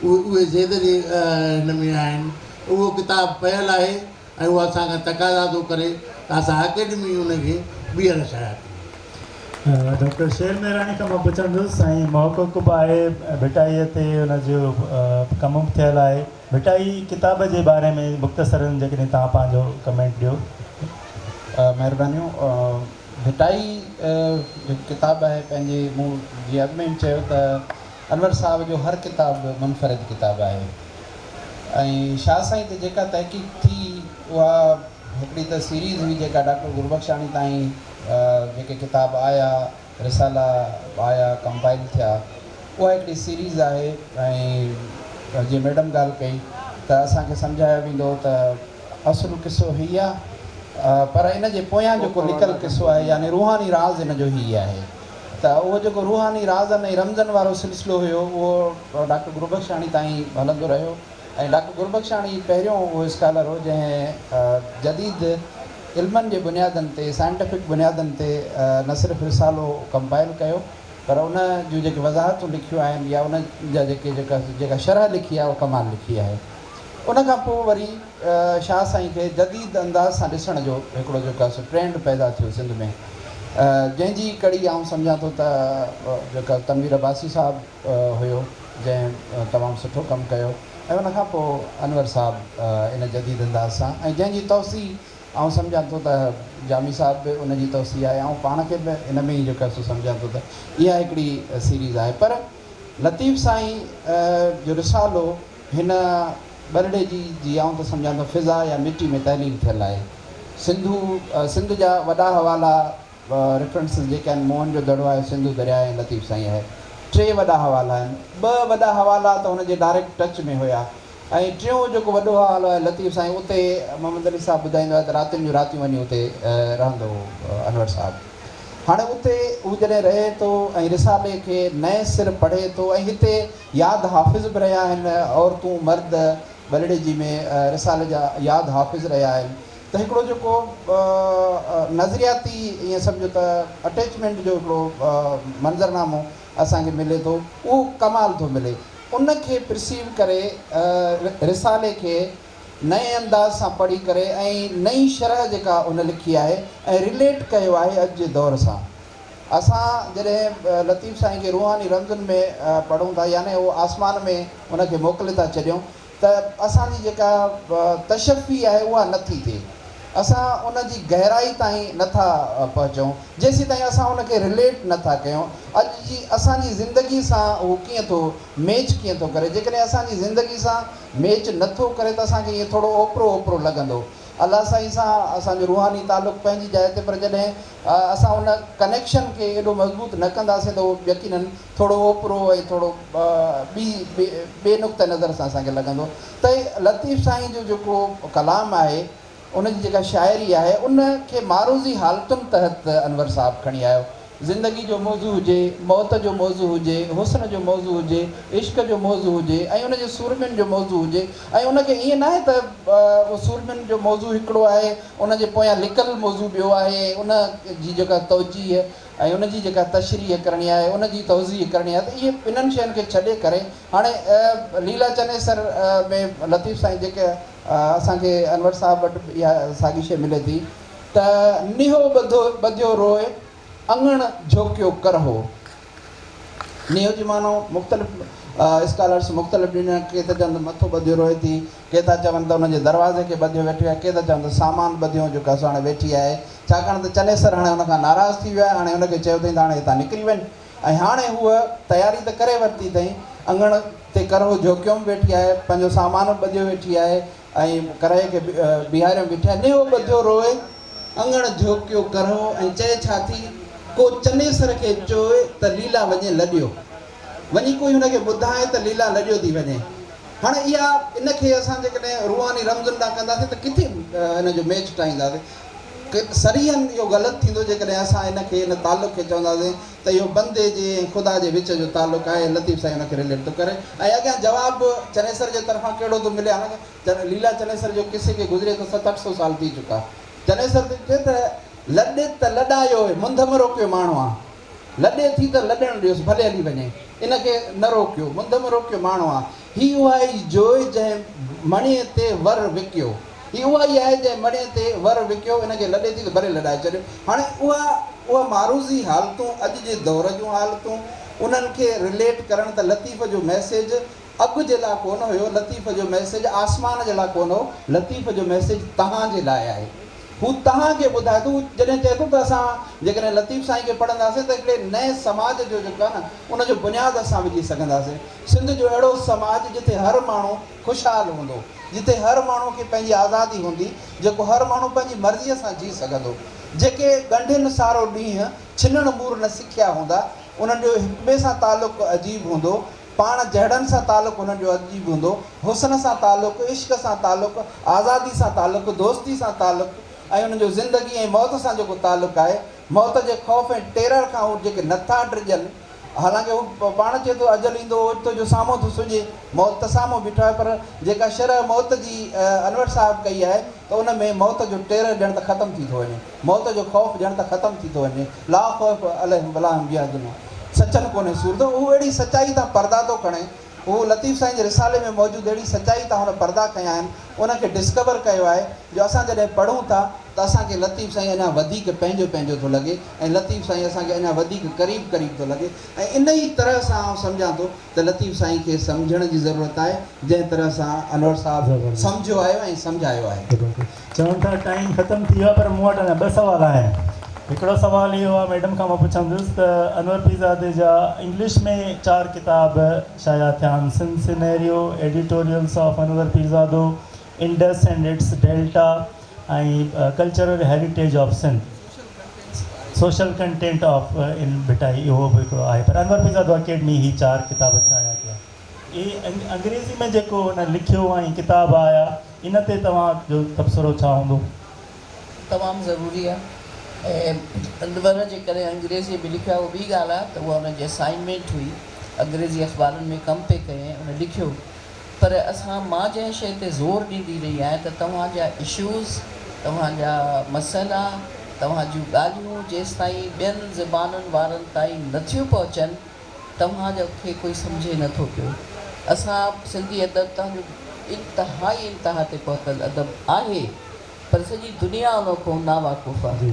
उहे ज़ैद जे हिन में आहिनि। उहो किताबु पियल आहे ऐं उहो असांखां तक़ाज़ा थो करे त असां अकेडमी हुनखे ॿीहर शाया कयूं। डॉक्टर शेर मेहरानी खां मां पुछंदुसि साईं महक़ूक़ बि आहे भिटाईअ ते हुनजो कमु बि थियल आहे। भिटाई किताब जे बारे में मुख़्तसरनि जेकॾहिं तव्हां पंहिंजो कमेंट ॾियो। महिरबानियूं। भिटाई किताबु आहे पंहिंजे मूं जीअं अॻु में चयो त अनवर साहब जो हर किताबु मुनफ़रिद किताबु आहे ऐं शाह साईं ते जेका तहक़ीक़ थी उहा हिकिड़ी त सीरीज़ हुई जेका डॉक्टर गुरबख्शानी ताईं जेके किताब आया रिसाला आया कंपाइल थिया उहा हिकिड़ी सीरीज़ आहे। ऐं जीअं मैडम ॻाल्हि कई त असांखे सम्झायो वेंदो त असुलु किसो हीअ आहे पर इन जे पोयां जेको लिकल किसो आहे यानी रूहानी राज़ इन जो हीअ आहे। त उहो जेको रूहानी राज़नि ऐं रमज़नि वारो सिलसिलो हुयो उहो डॉक्टर गुरबख्शानी ताईं हलंदो रहियो ऐं डॉक्टर गुरबख्शानी पहिरियों उहो स्कॉलर हो जंहिं जदीद इल्मनि जे बुनियादनि ते साइंटिफिक बुनियादनि ते न सिर्फ़ु रिसालो कंपाइल कयो पर उन जूं जेके वज़ाहतूं लिखियूं आहिनि या उन जा जेका शरह लिखी आहे उहा कमाल लिखी आहे। उन खां पोइ वरी शाह साईं खे जदीद अंदाज़ सां ॾिसण जो हिकिड़ो जेका ट्रेंड पैदा थियो सिंध में, जंहिंजी कड़ी आउं सम्झां थो त जेका तनवीर अब्बासी साहिबु हुयो जंहिं तमामु सुठो कमु कयो ऐं उन खां पोइ अनवर साहिबु इन जदीद अंदाज़ सां ऐं जंहिंजी तौसी आउं सम्झां थो त जामी साहिब बि उनजी तौसी आहे ऐं पाण खे बि इन में ई जेका सो सम्झां थो त इहा हिकिड़ी सीरीज़ आहे। पर लतीफ़ साईं जो रिसालो हिन बरड़े जी आउं त सम्झां थो फ़िज़ा या मिटी में तहलील थियल आहे। सिंध जा वॾा हवाला रेफरेंसिस जेके आहिनि मोहन जो दड़ो आहे, सिंधु दरिया ऐं लतीफ़ साईं आहे। 3 वॾा हवाला आहिनि। 2 वॾा हवाला त हुनजे डायरेक्ट टच में हुया ऐं टियों जेको वॾो हवालो आहे लतीफ़ साईं उते मोहम्मद अली साहिबु ॿुधाईंदो आहे त रातियुनि जूं रातियूं वञी उते रहंदो हो अनवर साहिबु। हाणे उते हू जॾहिं रहे थो ऐं रिसाले खे नए सिर पढ़े थो ऐं हिते यादि हाफ़िज़ बि रहिया आहिनि औरतूं मर्द बलड़े जी में रिसाले जा यादि हाफ़िज़ रहिया आहिनि त हिकिड़ो जेको नज़रियाती ईअं सम्झो त अटैचमेंट जो हिकिड़ो मंज़रनामो असांखे मिले थो उहो कमाल थो मिले। उनखे परसीव करे रिसाले खे नए अंदाज़ सां पढ़ी करे ऐं नई शरह जेका उन लिखी आहे ऐं रिलेट कयो आहे अॼु जे दौर सां। असां जॾहिं लतीफ़ साईं खे रूहानी रमज़ुनि में पढ़ूं था यानी उहो आसमान में उनखे मोकिले था छॾियूं त असांजी जेका तशफ़ी आहे उहा नथी थिए, असां उन जी गहराई ताईं नथा पहुचूं जेसीं ताईं असां उनखे रिलेट नथा कयूं। अॼु जी असांजी ज़िंदगी सां उहो कीअं थो मैच कीअं थो करे, जेकॾहिं असांजी ज़िंदगी सां मैच नथो करे त असांखे ईअं थोरो ओपरो ओपरो लॻंदो। अलाह साईं सां असांजो रूहानी तालुक़ु पंहिंजी जाइ ते, पर जॾहिं असां उन कनेक्शन खे एॾो मज़बूत न कंदासीं त उहो यकीनन थोरो ओपरो ऐं थोरो ॿिए नुक़्ते नज़र सां असांखे लॻंदो। त लतीफ़ साईं जो जेको कलाम आहे उनजी जेका शाइरी आहे उन खे मारूज़ी हालतुनि तहत अनवर साहब खणी आयो। ज़िंदगी जो मौज़ू हुजे, मौत जो मौज़ू हुजे, हुस्न जो मौज़ू हुजे, इश्क जो मौज़ू हुजे ऐं उनजे सुरमियुनि जो मौज़ू हुजे। ऐं उनखे ईअं न आहे त उहो सुरमियुनि जो मौज़ू हिकिड़ो आहे, उनजे पोयां लिकल मौज़ू ॿियो आहे, उन जी जेका तवजीह ऐं उनजी जेका तशरीह करणी आहे, उनजी तवज़ीह करणी आहे, त इहे इन्हनि शयुनि खे छॾे करे हाणे लीला चनेसर में लतीफ़ साईं जेके असांखे अनवर साहब वटि इहा साॻी शइ मिले थी त निहो ॿधियो रोए अंगण झोकियो करहो। निहो जी मानो मुख़्तलिफ़ स्कॉलर्स मुख़्तलिफ़ ॾिना, के त चवनि मथो ॿधियो रोए थी, के था चवनि त हुनजे दरवाज़े खे ॿधियो वेठी आहे, के था चवनि त सामान ॿधियो जेको असां हाणे वेठी आहे, छाकाणि त चनेसर हाणे हुनखां नाराज़ थी वियो आहे। हाणे हुनखे चयो अथई त हाणे हितां निकिरी वञ, ऐं हाणे हूअ तयारी त करे वरिती अथई, अंगण ते करहो झोकियो वेठी आहे, पंहिंजो सामान ॿधियो वेठी आहे ऐं करे खे बीहारियो बीठी आहे। निहो ॿधियो रोए अंगण झोकियो करहो ऐं चए छा थी, को चनेसर खे चोए त लीला वञे लॾियो, वञी कोई हुनखे ॿुधाए त लीला लॾियो थी वञे। हाणे इहा इनखे असां जेकॾहिं रूहानी रमज़ुनि था कंदासीं त किथे इन जो मैच ठाहींदासीं। सरीहन इहो ग़लति थींदो जेकॾहिं असां हिनखे हिन तालुक़ खे चवंदासीं त इहो बंदे जे ऐं ख़ुदा जे विच जो तालुक़ु आहे, लतीफ़ साईं हुनखे रिलेट थो करे। ऐं अॻियां जवाबु चनेसर जे तरफ़ां कहिड़ो थो मिले, हाणे लीला चनेसर जो किसे खे गुज़रे त 700-800 साल थी चुका। चनेसर चए त लॾे त लॾायो मुंद में रोकियो माण्हू आहे, लॾे थी त लॾणु ॾियोसि भले हली वञे, इनखे न रोकियो, मुंद में रोकियो माण्हू आहे। हीअ उहा ई जोइ जंहिं मणीअ ते वर विकियो, हीअ उहा ई आहे जंहिं मणीअ ते वर विकियो, इनखे लॾे थी त भले लॾाए छॾियो। हाणे उहा मारूज़ी हालतूं, अॼु जे दौर जूं हालतूं, उन्हनि खे रिलेट करणु त लतीफ़ जो मैसेज अॻु जे लाइ कोन हुयो, लतीफ़ जो मैसेज आसमान जे लाइ कोन हो, लतीफ़ जो मैसेज तव्हांजे लाइ आहे। हू तव्हांखे ॿुधाए थो, जॾहिं चए थो त असां जेकॾहिं लतीफ़ साईं खे पढ़ंदासीं त हिकिड़े नए समाज जो जेको आहे न उनजो बुनियादु असां विझी सघंदासीं। सिंध जो अहिड़ो समाज जिते हर माण्हू ख़ुशहाल हूंदो, जिते हर माण्हू खे पंहिंजी आज़ादी हूंदी, जेको हर माण्हू पंहिंजी मर्ज़ीअ सां जी सघंदो, जेके ॻंढियुनि सारो ॾींहुं छिनण मूर न सिखिया हूंदा, उन्हनि जो हिक ॿिए सां तालुक़ु अजीब हूंदो, पाण जहिड़नि सां तालुक़ु हुननि जो अजीब हूंदो, हुस्न सां तालुक़ु, इश्क सां तालुक़ु, आज़ादी सां तालुक़ु, दोस्ती सां तालुक़ु ऐं उन्हनि जो ज़िंदगी ऐं मौत सां जेको तालुक़ु आहे, मौत जे ख़ौफ़ ऐं टेरर खां उहे जेके नथा डिॼनि, हालांकि हू पाण चए थो अजल ईंदो ओचितो जो साम्हूं थो सुञे, मौत त साम्हूं बीठो आहे, पर जेका शरह मौत जी अनवर साहब कई आहे त उन में मौत जो टेरर ॼण त ख़तमु थी थो वञे, मौत जो ख़ौफ़ ॼण त ख़तमु थी थो वञे। ला ख़ौफ़ अलैहिम वला हुम यहज़नून, सचनि कोन्हे सूर, त उहो अहिड़ी सचाई तां पर्दा थो खणे। उहो लतीफ़ साईं जे रिसाले में मौजूदु अहिड़ी सचाई तां हुन पर्दा कया आहिनि, उनखे डिस्कवर कयो आहे, जो असां जॾहिं पढ़ूं था त असांखे लतीफ़ साईं अञा वधीक पंहिंजो पंहिंजो थो लॻे ऐं लतीफ़ साईं असांखे अञा वधीक क़रीब क़रीब थो लॻे। ऐं इन ई तरह सां आउं सम्झां थो त लतीफ़ साईं खे सम्झण जी ज़रूरत आहे, जंहिं तरह सां अनवर साहब सम्झो आयो ऐं सम्झायो आहे। चवनि था टाइम ख़तमु थी वियो आहे, पर मूं वटि अञा 2 सुवाल आहिनि। हिकिड़ो सुवाल इहो आहे, मैडम खां मां पुछंदुसि त अनवर पीरज़ादे जा इंग्लिश में 4 किताब शाया थिया आहिनि, सिनसिनेरियो, editorials of Anwar Pirzado, Indus and its delta ऐं cultural heritage of Sindh, social content of in Bhitai, इहो बि हिकिड़ो आहे। पर अनवर पीरज़ादो अकेडमी ही 4 किताब शाया कया। इहे अंग्रेज़ी में जेको हुन लिखियो ऐं किताब आया, इन ते तव्हांजो तबसरो छा हूंदो? तमामु ज़रूरी आहे। ऐं अनवर जे करे अंग्रेज़ी में लिखियो आहे, उहा ॿी ॻाल्हि आहे त उहा हुनजी असाइनमेंट हुई, अंग्रेज़ी अख़बारुनि में कमु पे कयईं, उन लिखियो। पर मां जंहिं शइ ते ज़ोर ॾींदी रही आहियां त तव्हांजा इशूज़, तव्हांजा मसइला, तव्हां जूं ॻाल्हियूं जेसि ताईं ॿियनि ज़बानुनि वारनि ताईं नथियूं पहुचनि, तव्हांजो खे कोई सम्झे नथो पियो। असां सिंधी अदब तव्हांजो इंतहा ते पहुतल अदब आहे, पर सॼी दुनिया उन खां नावाक़ुफ़ आहे। जी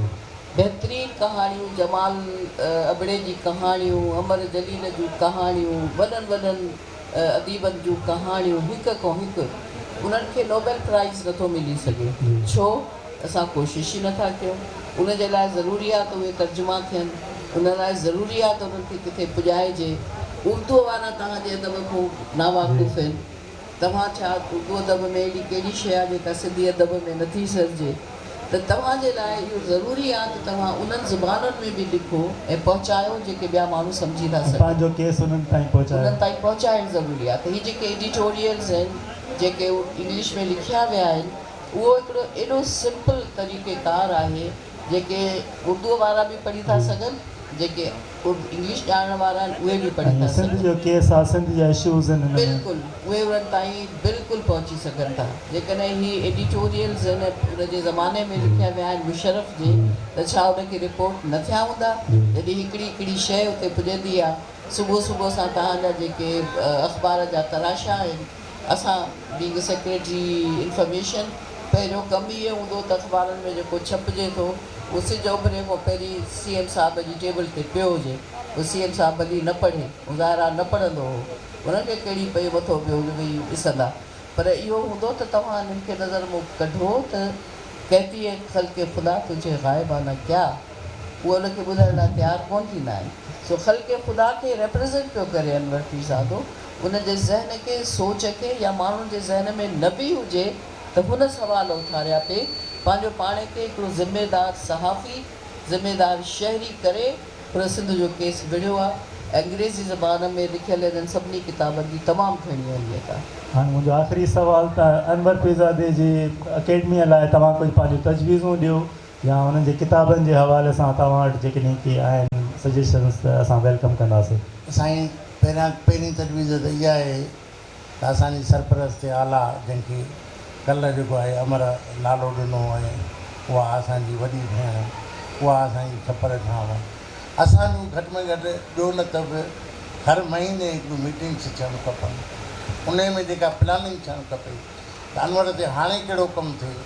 बहितरीन कहाणियूं, जमाल अबड़े जी कहाणियूं, अमर जलील जूं कहाणियूं, वॾनि वॾनि अदीबनि जूं कहाणियूं, हिक खां हिकु। उन्हनि खे नोबेल प्राइज़ नथो मिली सघे, छो? असां कोशिशि ई नथा कयूं। उन जे लाइ ज़रूरी आहे त उहे तर्जुमा थियनि, उन लाइ ज़रूरी आहे त उन्हनि खे किथे पुॼाइजे। उर्दू वारा तव्हांजे अदब खां नावाक़ुफ़ आहिनि। तव्हां छा उर्दू अदब में अहिड़ी कहिड़ी शइ आहे जेका सिंधी अदब में नथी सरिजे? त तव्हांजे लाइ इहो ज़रूरी आहे त तव्हां उन्हनि ज़ुबानुनि में बि लिखो ऐं पहुचायो जेके ॿिया माण्हू सम्झी था सघनि। पंहिंजो केस उन्हनि ताईं पहुचायो। उन्हनि ताईं पहुचाइणु ज़रूरी आहे। त हीअ जेके एडिटोरियल्स आहिनि, जेके इंग्लिश में लिखिया विया आहिनि, उहो हिकिड़ो एॾो सिंपल तरीक़ेकार आहे जेके उर्दू वारा बि पढ़ी था सघनि, जेके इंग्लिश ॼाणण वारा आहिनि उहे बि पढ़ी था सिंध सघनि। जो केस आहे, सिंध जा इशूज़ आहिनि हिन में। बिल्कुलु उहे उन्हनि ताईं बिल्कुलु पहुची सघनि था। जेकॾहिं हीअ एडिटोरियल्स आहिनि उन जे ज़माने में लिखिया विया आहिनि मुशरफ जे, त छा उनखे रिपोर्ट न थिया हूंदा? जॾहिं हिकिड़ी हिकिड़ी शइ उते पुॼंदी आहे। सुबुह सुबुह सां तव्हांजा जेके अख़बार जा तराशा आहिनि, असां बीइंग सेक्रेटरी इंफॉर्मेशन, पहिरियों कमु इहो हूंदो त अख़बारनि में जेको छपिजे थो उहो सिज उभरे खां पहिरीं CM साहिब जी टेबल ते पियो हुजे। उहो CM साहिब भली न पढ़े, ज़ाहिरा न पढ़ंदो हो, हुनखे कहिड़ी पई मथो पियो वेही ॾिसंदा। पर इहो हूंदो त तव्हां हिननि खे नज़र मूं कढो त कहती है ख़ल्क़े ख़ुदा तुझे ग़ाइबाना क्या, उहो उनखे ॿुधण लाइ तयारु कोन थींदा आहिनि। सो ख़ल्क़े ख़ुदा खे रिप्रेज़ेंट पियो करे अनवर पीरज़ादो। उन जे ज़हन खे, सोच खे, या माण्हुनि जे ज़हन में न बि हुजे त हुन सवाल उथारिया पे पंहिंजो पाण खे हिकिड़ो ज़िमेदार सहाफ़ी, ज़िमेदार शहरी करे हुन सिंध जो केस विढ़ियो आहे। अंग्रेज़ी ज़बान में लिखियल इन्हनि सभिनी किताबनि जी तमामु घणी अहमियत आहे। हाणे मुंहिंजो आख़िरी सुवाल त अनवर पीरज़ादे जी अकेडमीअ लाइ तव्हां कुझु पंहिंजूं तजवीज़ूं ॾियो, या हुननि जे किताबनि जे हवाले सां तव्हां वटि जेकॾहिं की आहिनि सजेशन्स त असां वेलकम कंदासीं। साईं, पहिरीं तजवीज़ त इहा आहे त असांजी सरपरस्त आला जंहिंखे कल्ह जेको आहे अमर नालो ॾिनो ऐं उहा असांजी वॾी भेण, उहा असांजी छपर छांव, असांजूं घटि में घटि ॿियो न त बि हर महीने हिकिड़ियूं मीटिंग्स थियणु खपनि। उन में जेका प्लानिंग थियणु खपे त अनवर ते हाणे कहिड़ो कमु थिए,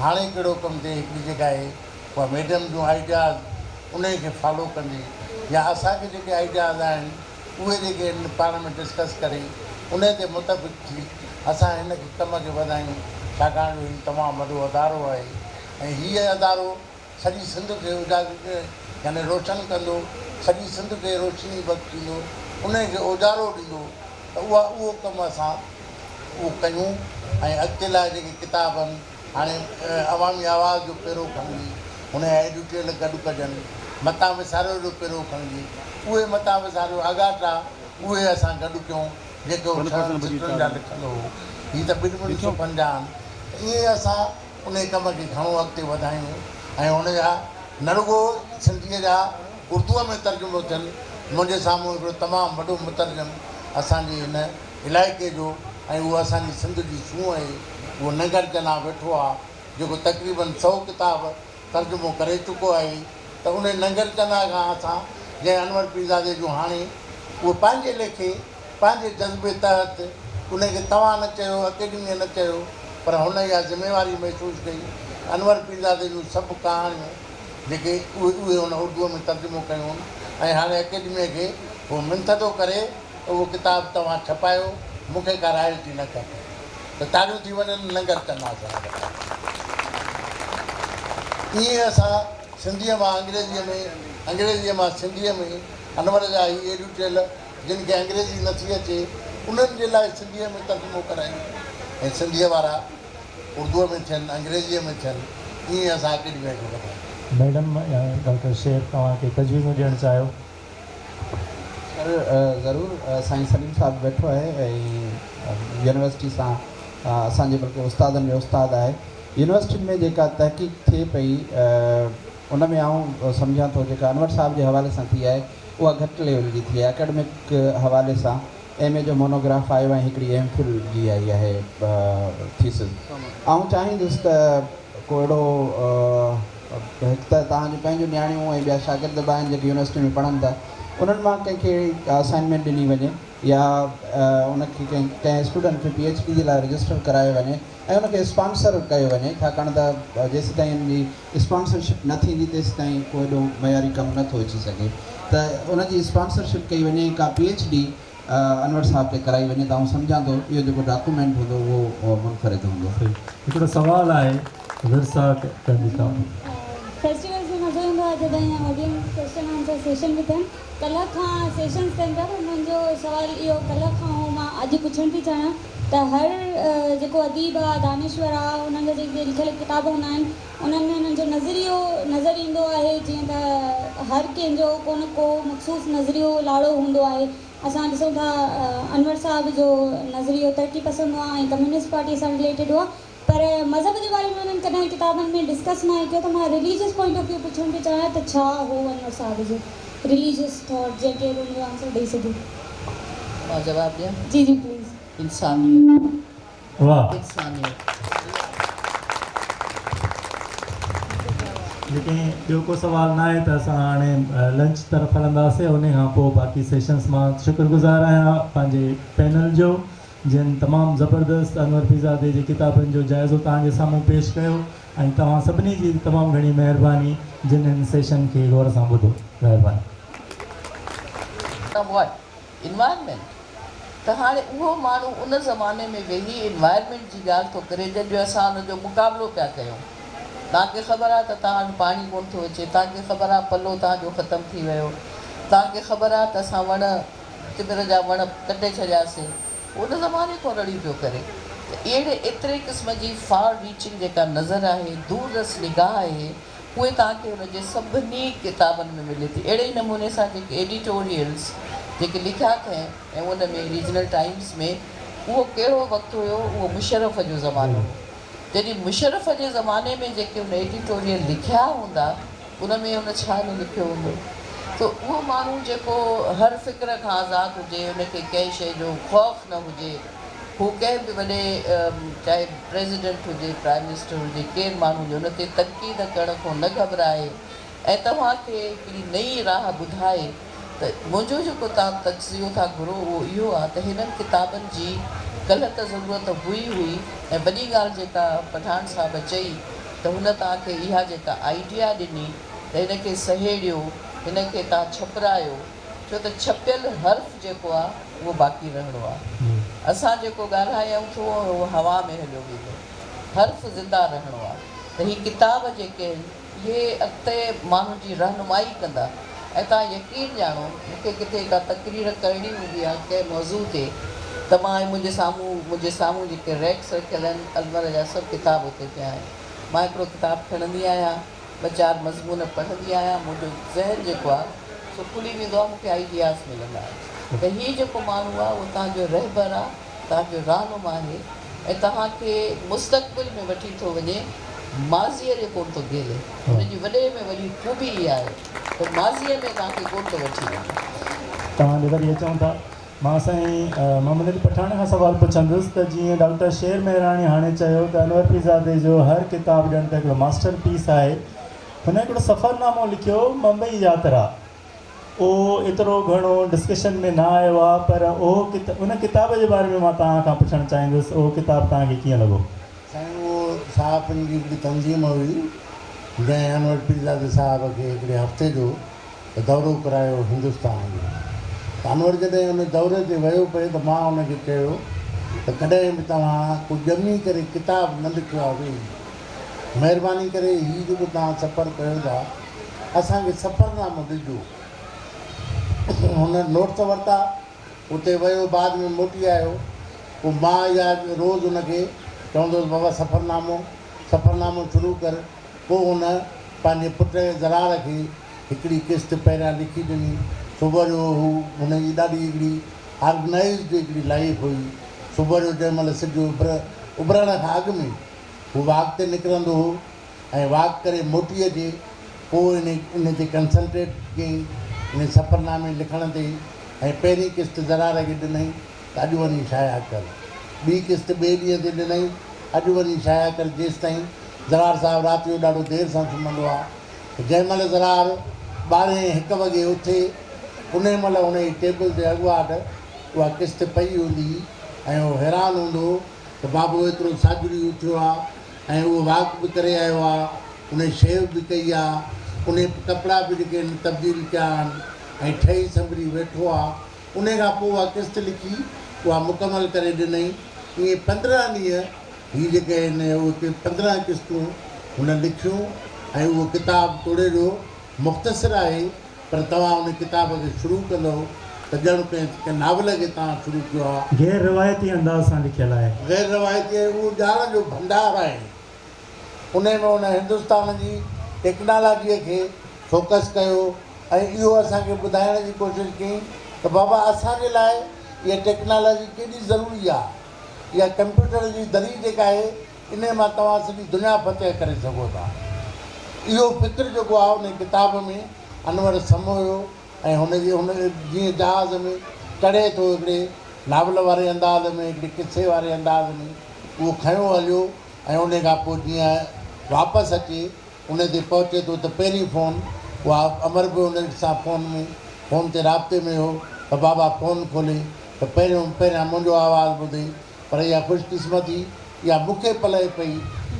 हाणे कहिड़ो कमु थिए। हिकिड़ी जेका आहे उहा मैडम जूं आइडियाज़ उन खे फॉलो कंदी, या असांखे जेके आइडियाज़ आहिनि उहे जेके पाण में डिस्कस करे उन ते मुताबिक़ थी असां हिन कम खे वधायूं। छाकाणि जो हीउ तमामु वॾो अदारो आहे ऐं हीअ अदारो सॼी सिंध खे उजागर यानी रोशन कंदो, सॼी सिंध खे रोशनी बख़्शींदो, उन खे उजारो ॾींदो। त उहो कमु असां उहो कयूं। ऐं अॻिते लाइ जेके किताब आहिनि, हाणे अवामी आवाज़ जो पहिरों खणिजी, हुन जा एडिटोरियल गॾु कजनि, मता विसारियो जो पहिरों खणिजी, उहे मता विसारियो अगाटा उहे असां गॾु कयूं जेको चित्रनि जा लिखंदो हो। हीअ त ॿिनि सुफ़नि जा आहिनि। ईअं असां उन कम खे घणो अॻिते वधायूं ऐं हुन जा न रुॻो सिंधीअ जा उर्दूअ में तर्जुमो थियनि। मुंहिंजे साम्हूं हिकिड़ो तमामु वॾो मुतरजम असांजे हिन इलाइक़े जो ऐं उहो असांजी सिंध जी सूंहुं आहे, उहो नगर जना वेठो आहे, जेको तक़रीबन 100 किताब तर्जुमो करे चुको आहे। त उन नगर जना खां असां जंहिं अनवर पीरज़ादे जूं हाणे उहो पंहिंजे लेखे पंहिंजे जज़्बे तहत उनखे तव्हां न चयो, अकेडमीअ न चयो, पर हुन इहा ज़िमेवारी महसूसु कई। अनवर पीरज़ादे जूं सभु कहाणियूं जेके उहे हुन उर्दूअ में तर्जुमो कयूं ऐं हाणे अकेडमीअ खे उहो मिंथदो करे त उहो किताबु तव्हां छपायो, मूंखे का रॉयल्टी न खपे। त तारियूं थी वञनि नंगर चना सां। ईअं असां सिंधीअ मां अंग्रेज़ीअ में, अंग्रेज़ीअ मां सिंधीअ में अनवर जा ई एडिटोरियल जिन खे अंग्रेज़ी नथी अचे उन्हनि जे लाइ सिंधीअ में तर्जुमो करायूं ऐं सिंधीअ वारा उर्दूअ में थियनि, अंग्रेज़ीअ में थियनि। ईअं असां अकेडमीअ खे वधायूं। मैडम डॉक्टर शेर तव्हांखे तजवीज़ूं ॾियणु चाहियो? ज़रूरु। साईं सलीम साहिबु वेठो आहे ऐं यूनिवर्सिटी सां असांजे बल्कि उस्तादनि में उस्तादु आहे। यूनिवर्सिटियुनि में जेका तहक़ीक़ थिए पई उन में आउं सम्झां थो जेका अनवर साहिब जे हवाले सां थी आहे उहा घटि लेवल जी थी आहे। एकेडमिक हवाले सां MA जो मोनोग्राफ आयो ऐं हिकिड़ी MPhil जी आई आहे थीसिस। आउं चाहींदुसि त को अहिड़ो हिकु त तव्हांजो पंहिंजो नियाणियूं ऐं ॿिया शागिर्द बि आहिनि जेके यूनिवर्सिटी में पढ़नि था, उन्हनि मां कंहिंखे असाइनमेंट ॾिनी वञे या उनखे कंहिं स्टूडेंट खे PhD जे लाइ रजिस्टर करायो वञे ऐं उनखे स्पॉन्सर कयो वञे, छाकाणि त जेसि ताईं उनजी स्पॉन्सरशिप न थींदी तेसि ताईं को एॾो मयारी कमु नथो अची सघे। त उनजी स्पॉन्सरशिप कई वञे, का PhD अनवर साहब खे कराई वञे, त आउं सम्झां थो इहो जेको डॉक्यूमेंट हूंदो उहो मुनफ़रिद हूंदो। हिकिड़ो सुवालु आहे विरसा कंदी फेस्टिवल्स में मज़ो ईंदो आहे जॾहिं ऑडियंस क्वेश्चन आंसर सेशन बि थियनि। कल्ह खां सेशन्स थियनि था, पर मुंहिंजो सुवालु इहो कल्ह खां मां अॼु पुछणु थी चाहियां त हर जेको अदीब आहे, दानिश्वर आहे, उन्हनि जा जेके लिखियल किताब हूंदा आहिनि उन्हनि में उन्हनि जो नज़रियो नज़र ईंदो आहे, जीअं त हर कंहिंजो को न को मख़सूस नज़रियो लाड़ो हूंदो आहे। असां ॾिसूं था अनवर साहब जो नज़रियो तरक़ी पसंदि हुआ ऐं कम्युनिस्ट पार्टी सां रिलेटेड हुआ, पर मज़हब जे बारे में उन्हनि कॾहिं किताबनि में डिस्कस न कयो। त मां रिलीजियस पॉइंट ऑफ व्यू पुछणु थी चाहियां त छा हो अनवर साहब जो रिलीजियस थॉट, जेके उनजो आंसर ॾेई सघे। मां जवाबु ॾियां? जी जी प्लीज़। इंसानियत। वाह। इंसानियत। लेकिन ॿियो को सुवालु न आहे त असां हाणे लंच तरफ़ हलंदासीं, उन खां पोइ बाक़ी सेशन्स। मां शुक्रगुज़ार आहियां पंहिंजे पैनल जो, जिन तमामु ज़बरदस्त अनवर पीरज़ादे जी किताबनि जो जाइज़ो तव्हांजे साम्हूं पेश कयो, ऐं तव्हां सभिनी जी तमामु घणी महिरबानी जिन हिन सेशन खे गौर सां ॿुधो। महिरबानी। इन्वायरमेंट त हाणे उहो माण्हू उन ज़माने में वेही इन्वायरमेंट जी ॻाल्हि थो करे जंहिंजो असां हुनजो मुक़ाबिलो पिया कयूं। तव्हांखे ख़बर आहे त तव्हां वटि पाणी कोन थो अचे, तव्हांखे ख़बर आहे पलो तव्हांजो ख़तमु थी वियो, तव्हांखे ख़बर आहे त असां वण तिमिर जा वण कटे छॾियासीं, उन ज़माने खां रड़ी पियो करे। त अहिड़े एतिरे क़िस्म जी फार रीचिंग जेका नज़र आहे, दूररस निगाह आहे, उहे तव्हांखे उनजे सभिनी किताबनि में मिले थी। अहिड़े ई नमूने सां जेके एडिटोरियल्स जेके लिखिया थिया ऐं उन में रीजनल टाइम्स में, उहो कहिड़ो वक़्तु हुयो, उहो मुशर्रफ जो ज़मानो हो। जॾहिं मुशर्रफ जे ज़माने में जेके उन एडिटोरियल लिखिया हूंदा, उन में उन छा न लिखियो हूंदो। त उहो माण्हू जेको हर फ़िक्र खां आज़ादु हुजे, उनखे कंहिं शइ जो ख़ौफ़ न हुजे, हू कंहिं बि वॾे चाहे प्रेसिडेंट हुजे, प्राइम मिनिस्टर हुजे, केरु माण्हू हुजे, उन ते तनक़ीद करण खां न घबराए ऐं तव्हांखे हिकिड़ी नई राह ॿुधाए। त मुंहिंजो जेको तव्हां तजियो था घुरो उहो इहो आहे त हिननि किताबनि जी कल्ह त ज़रूरत हुई ऐं वॾी ॻाल्हि जेका पठान साहिबु चई त हुन तव्हांखे इहा जेका आइडिया ॾिनी त हिनखे सहेड़ियो, हिनखे तव्हां छपरायो, छो त छपियल हर्फ़ जेको आहे उहो बाक़ी रहणो आहे। असां जेको ॻाल्हायूं था उहो हवा में हलियो वेंदो, हर्फ़ ज़िंदा रहणो आहे। त हीअ किताब जेके आहिनि इहे अॻिते माण्हुनि जी रहनुमाई कंदा। ऐं तव्हां यकीन ॼाणो, मूंखे किथे का तक़रीर करणी हूंदी आहे कंहिं मौज़ू ते, त मां मुंहिंजे साम्हूं जेके रैक्स रखियल आहिनि अनवर जा सभु किताब उते पिया आहिनि। मां हिकिड़ो किताबु खणंदी आहियां, 2-4 मज़मून पढ़ंदी आहियां, मुंहिंजो ज़हन जेको आहे सो खुली वेंदो आहे, मूंखे आइडियाज़ मिलंदा आहिनि। त हीअ जेको माण्हू आहे उहो तव्हांजो रहबर आहे, तव्हांजो रहनुमा आहे ऐं तव्हांखे मुस्तक़बिल में वठी थो वञे, माज़ीअ खे कोन थो घेरे। हुनजी वॾे में वॾी ख़ूबी इहा आहे त माज़ीअ में तव्हांखे कोन थो वठी वञे। तव्हां वरी अचूं था। मां साईं मोहम्मद अली पठान खां सुवालु पुछंदुसि त जीअं डॉक्टर शेर मेहराणी हाणे चयो त अनवर पीरज़ादे जो हर किताबु ॼण त हिकिड़ो मास्टर पीस आहे। हुन हिकिड़ो सफ़रनामो लिखियो मुंबई यात्रा, उहो एतिरो घणो डिस्कशन में न आयो आहे, पर उहो उन किताब जे बारे में मां तव्हां खां पुछणु चाहींदुसि, उहो किताबु तव्हांखे कीअं लॻो? साईं उहो साहबनि जी हिकिड़ी तंज़ीम हुई जंहिं अनवर पीरज़ादे साहिब खे हिकिड़े हफ़्ते जो दौरो करायो हिंदुस्तान जो। त अनवर जॾहिं हुन दौरे ते वियो पिए त मां हुनखे चयो त कॾहिं बि तव्हां कुझु ॼमी करे किताबु न लिखियो आहे वेही, महिरबानी करे हीउ जेको तव्हां सफ़र कयो था असांखे सफ़रनामो ॾिजो। हुन नोट्स वरिता, उते वियो, बाद में मोटी आयो। पोइ मां इहा रोज़ु हुनखे चवंदुसि बाबा सफ़रनामो शुरू कर। पोइ हुन पंहिंजे पुट ज़रार खे हिकिड़ी किस्त पहिरियां लिखी ॾिनी। सुबुह जो हू हुनजी ॾाढी हिकिड़ी ऑर्गनाइज़्ड हिकिड़ी लाइफ हुई। सुबुह जो जंहिं महिल सिॼ उभरण खां अॻु में हू वॉक ते निकिरंदो हो ऐं वॉक करे मोटी अचे। पोइ इन ते कंसंट्रेट कयईं इन सफ़रनामे लिखण ते, ऐं पहिरीं किस्त ज़रार खे ॾिनई त अॼु वञी शाया कर। ॿी किस्त ॿिए ॾींहं ते ॾिनई, अॼु वञी शाया कर। जेसि ताईं ज़रार साहिबु राति जो ॾाढो देरि सां सुम्हंदो आहे। जंहिं महिल ज़रार 12-1 वॻे उथे, उन महिल हुन जी टेबल ते अॻुवाट उहा किस्त पई हूंदी ऐं उहो हैरान हूंदो त बाबो एतिरो साजुरी उथियो आहे ऐं उहो वाक बि करे आयो आहे, उन शेव बि कई आहे, उन कपिड़ा बि जेके आहिनि तब्दील कया आहिनि ऐं ठही संभरी वेठो आहे। उन खां पोइ उहा किस्त लिखी उहा मुकमल करे ॾिनई। ईअं 15 ॾींहं हीअ जेके आहिनि उहे 15 किस्तूं हुन लिखियूं ऐं उहो किताबु तोड़े जो मुख़्तसिर आहे, पर तव्हां उन किताब खे शुरू कंदो त ॼण कंहिं नावल खे तव्हां शुरू कयो आहे। गैर रिवायती अंदाज़ सां लिखियलु आहे। गैर रवायती उहो ॼाण जो भंडार आहे। उन में उन हिंदुस्तान जी टेक्नोलॉजीअ खे फोकस कयो ऐं इहो असांखे ॿुधाइण जी कोशिशि कई त बाबा असांजे लाइ इहा टेक्नोलॉजी केॾी ज़रूरी आहे। इहा कंप्यूटर जी दरी जेका आहे इन मां तव्हां सॼी दुनिया फतेह करे सघो था। इहो फ़िक्र जेको आहे उन किताब में अनवर समोयो ऐं हुन जीअं जहाज़ में चढ़े थो हिकिड़े नावल वारे अंदाज़ में, हिकिड़े किसे वारे अंदाज़ में, उहो खयों हलियो ऐं उन खां पोइ जीअं वापसि अचे उन ते पहुचे थो त पहिरीं फ़ोन उहा अमर बि उन सां फ़ोन ते राब्ते में हो त बाबा फ़ोन खोले त पहिरियां मुंहिंजो आवाज़ु ॿुधे। पर इहा ख़ुशकिस्मती इहा मूंखे पले पई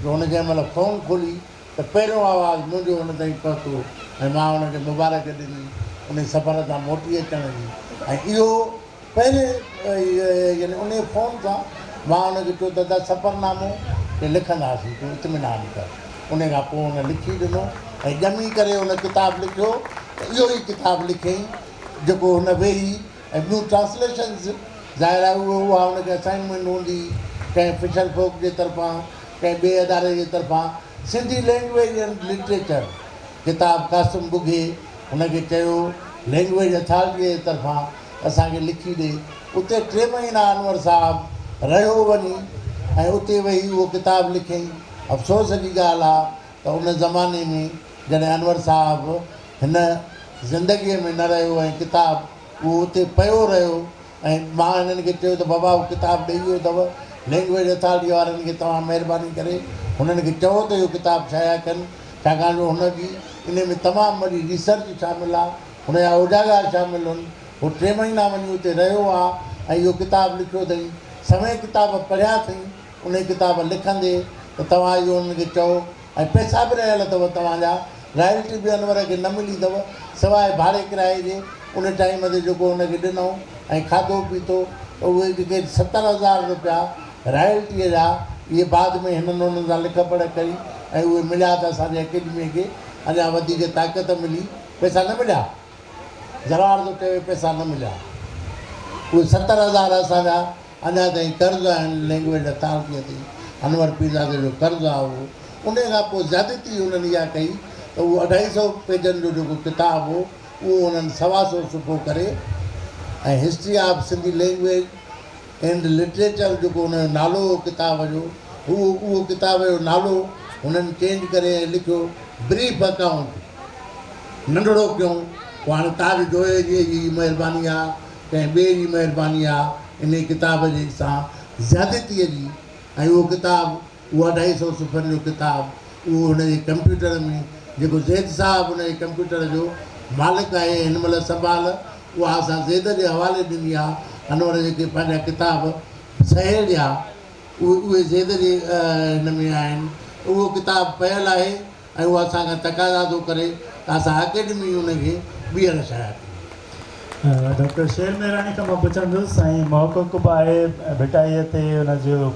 जो हुन जंहिं महिल फ़ोन खोली त पहिरियों आवाज़ु मुंहिंजो हुन ताईं पहुतो ऐं मां हुनखे मुबारक ॾिनी उन सफ़र तां मोटी अचण जी। ऐं इहो पहिरें यानी उन फ़ोन सां मां हुनखे चयो दादा सफ़रनामो के लिखंदासीं, तूं इत्मिनान कर। उन खां पोइ हुन लिखी ॾिनो ऐं ॼमी करे हुन किताबु लिखियो त इहो ई किताबु लिखियईं जेको हुन वेही ऐं ॿियूं ट्रांसलेशन्स ज़ाहिर आहे उहा हुनखे असाइनमेंट हूंदी कंहिं फिशल फोक जे तरफ़ां, कंहिं ॿिए अदारे जे तरफ़ां। सिंधी लैंग्वेज एंड लिटरेचर किताबु कासिम बुघे हुनखे चयो लैंग्वेज अथॉरिटीअ जे तरफ़ां असांखे लिखी ॾे। उते 3 महीना अनवर साहबु रहियो वञी ऐं उते वेही उहो किताबु लिखियईं। अफ़सोस जी ॻाल्हि आहे त उन ज़माने में जॾहिं अनवर साहबु हिन ज़िंदगीअ में न रहियो ऐं किताबु उहो उते पियो रहियो ऐं मां हिननि खे चयो त बाबा उहो किताबु ॾेई वियो अथव, लैंग्वेज अथॉरिटी वारनि खे तव्हां महिरबानी करे हुननि खे चओ त इहो किताबु शाया कनि, छाकाणि जो हुनजी इन में तमामु वॾी रिसर्च शामिलु आहे, हुनजा उजागर शामिलु आहिनि। उहो 3 महीना वञी उते रहियो आहे ऐं इहो किताबु लिखियो अथई। समय किताब पढ़िया अथई। उन किताब लिखंदे त तव्हां इहो हुननि खे चओ ऐं पैसा बि रहियल अथव तव्हांजा, रॉयल्टी बि अनवर खे न मिली अथव सवाइ भाड़े किराए जे। उन टाइम ते जेको हुनखे ॾिनऊं ऐं खाधो पीतो त उहे जेके 70,000 रुपया रॉयल्टीअ जा इहे बाद में हिननि हुननि सां लिख पढ़ कई ऐं उहे मिलिया त असांजे अकेडमीअ खे अञा वधीक ताक़त मिली। पैसा न मिलिया, ज़रार थो चए पैसा न मिलिया। उहे 70,000 असांजा अञा ताईं कर्ज़ु आहिनि लैंग्वेज अथॉरिटीअ ते। अनवर पीरज़ादे जो कर्ज़ु आहे उहो। उन खां पोइ ज़्यादती हुननि इहा कई त उहो 250 पेजनि जो जेको किताबु हो उहो हुननि 125 सुठो करे ऐं history of Sindhi language and literature जेको हुनजो नालो हो किताब जो, उहो किताब जो नालो हुननि चेंज करे ऐं लिखियो ब्रीफ अकाउंट, नंढड़ो कयूं। पोइ हाणे ताज जोए जी महिरबानी आहे, कंहिं ॿिए जी महिरबानी आहे इन किताब जे सां ज़्यादतीअ जी। ऐं उहो किताबु उहो 250 सुफ़नि जो किताबु उहो हुनजे कंप्यूटर में जेको ज़ैद साहिबु हुनजे कंप्यूटर जो मालिक आहे हिन महिल संभाल, उहा असां ज़ैद जे हवाले ॾिनी आहे। अनवर जेके पंहिंजा किताब सहेड़िया उहे ज़ैद जे हिन में आहिनि। उहो किताबु पियल आहे ऐं उहो असांखां तक़ाज़ा थो करे त असां अकेडमी हुनखे ॿीहर शाया कयूं। डॉक्टर शेर मेहरानी खां मां पुछंदुसि साईं मौक़ुक़ बि आहे भिटाईअ ते हुनजो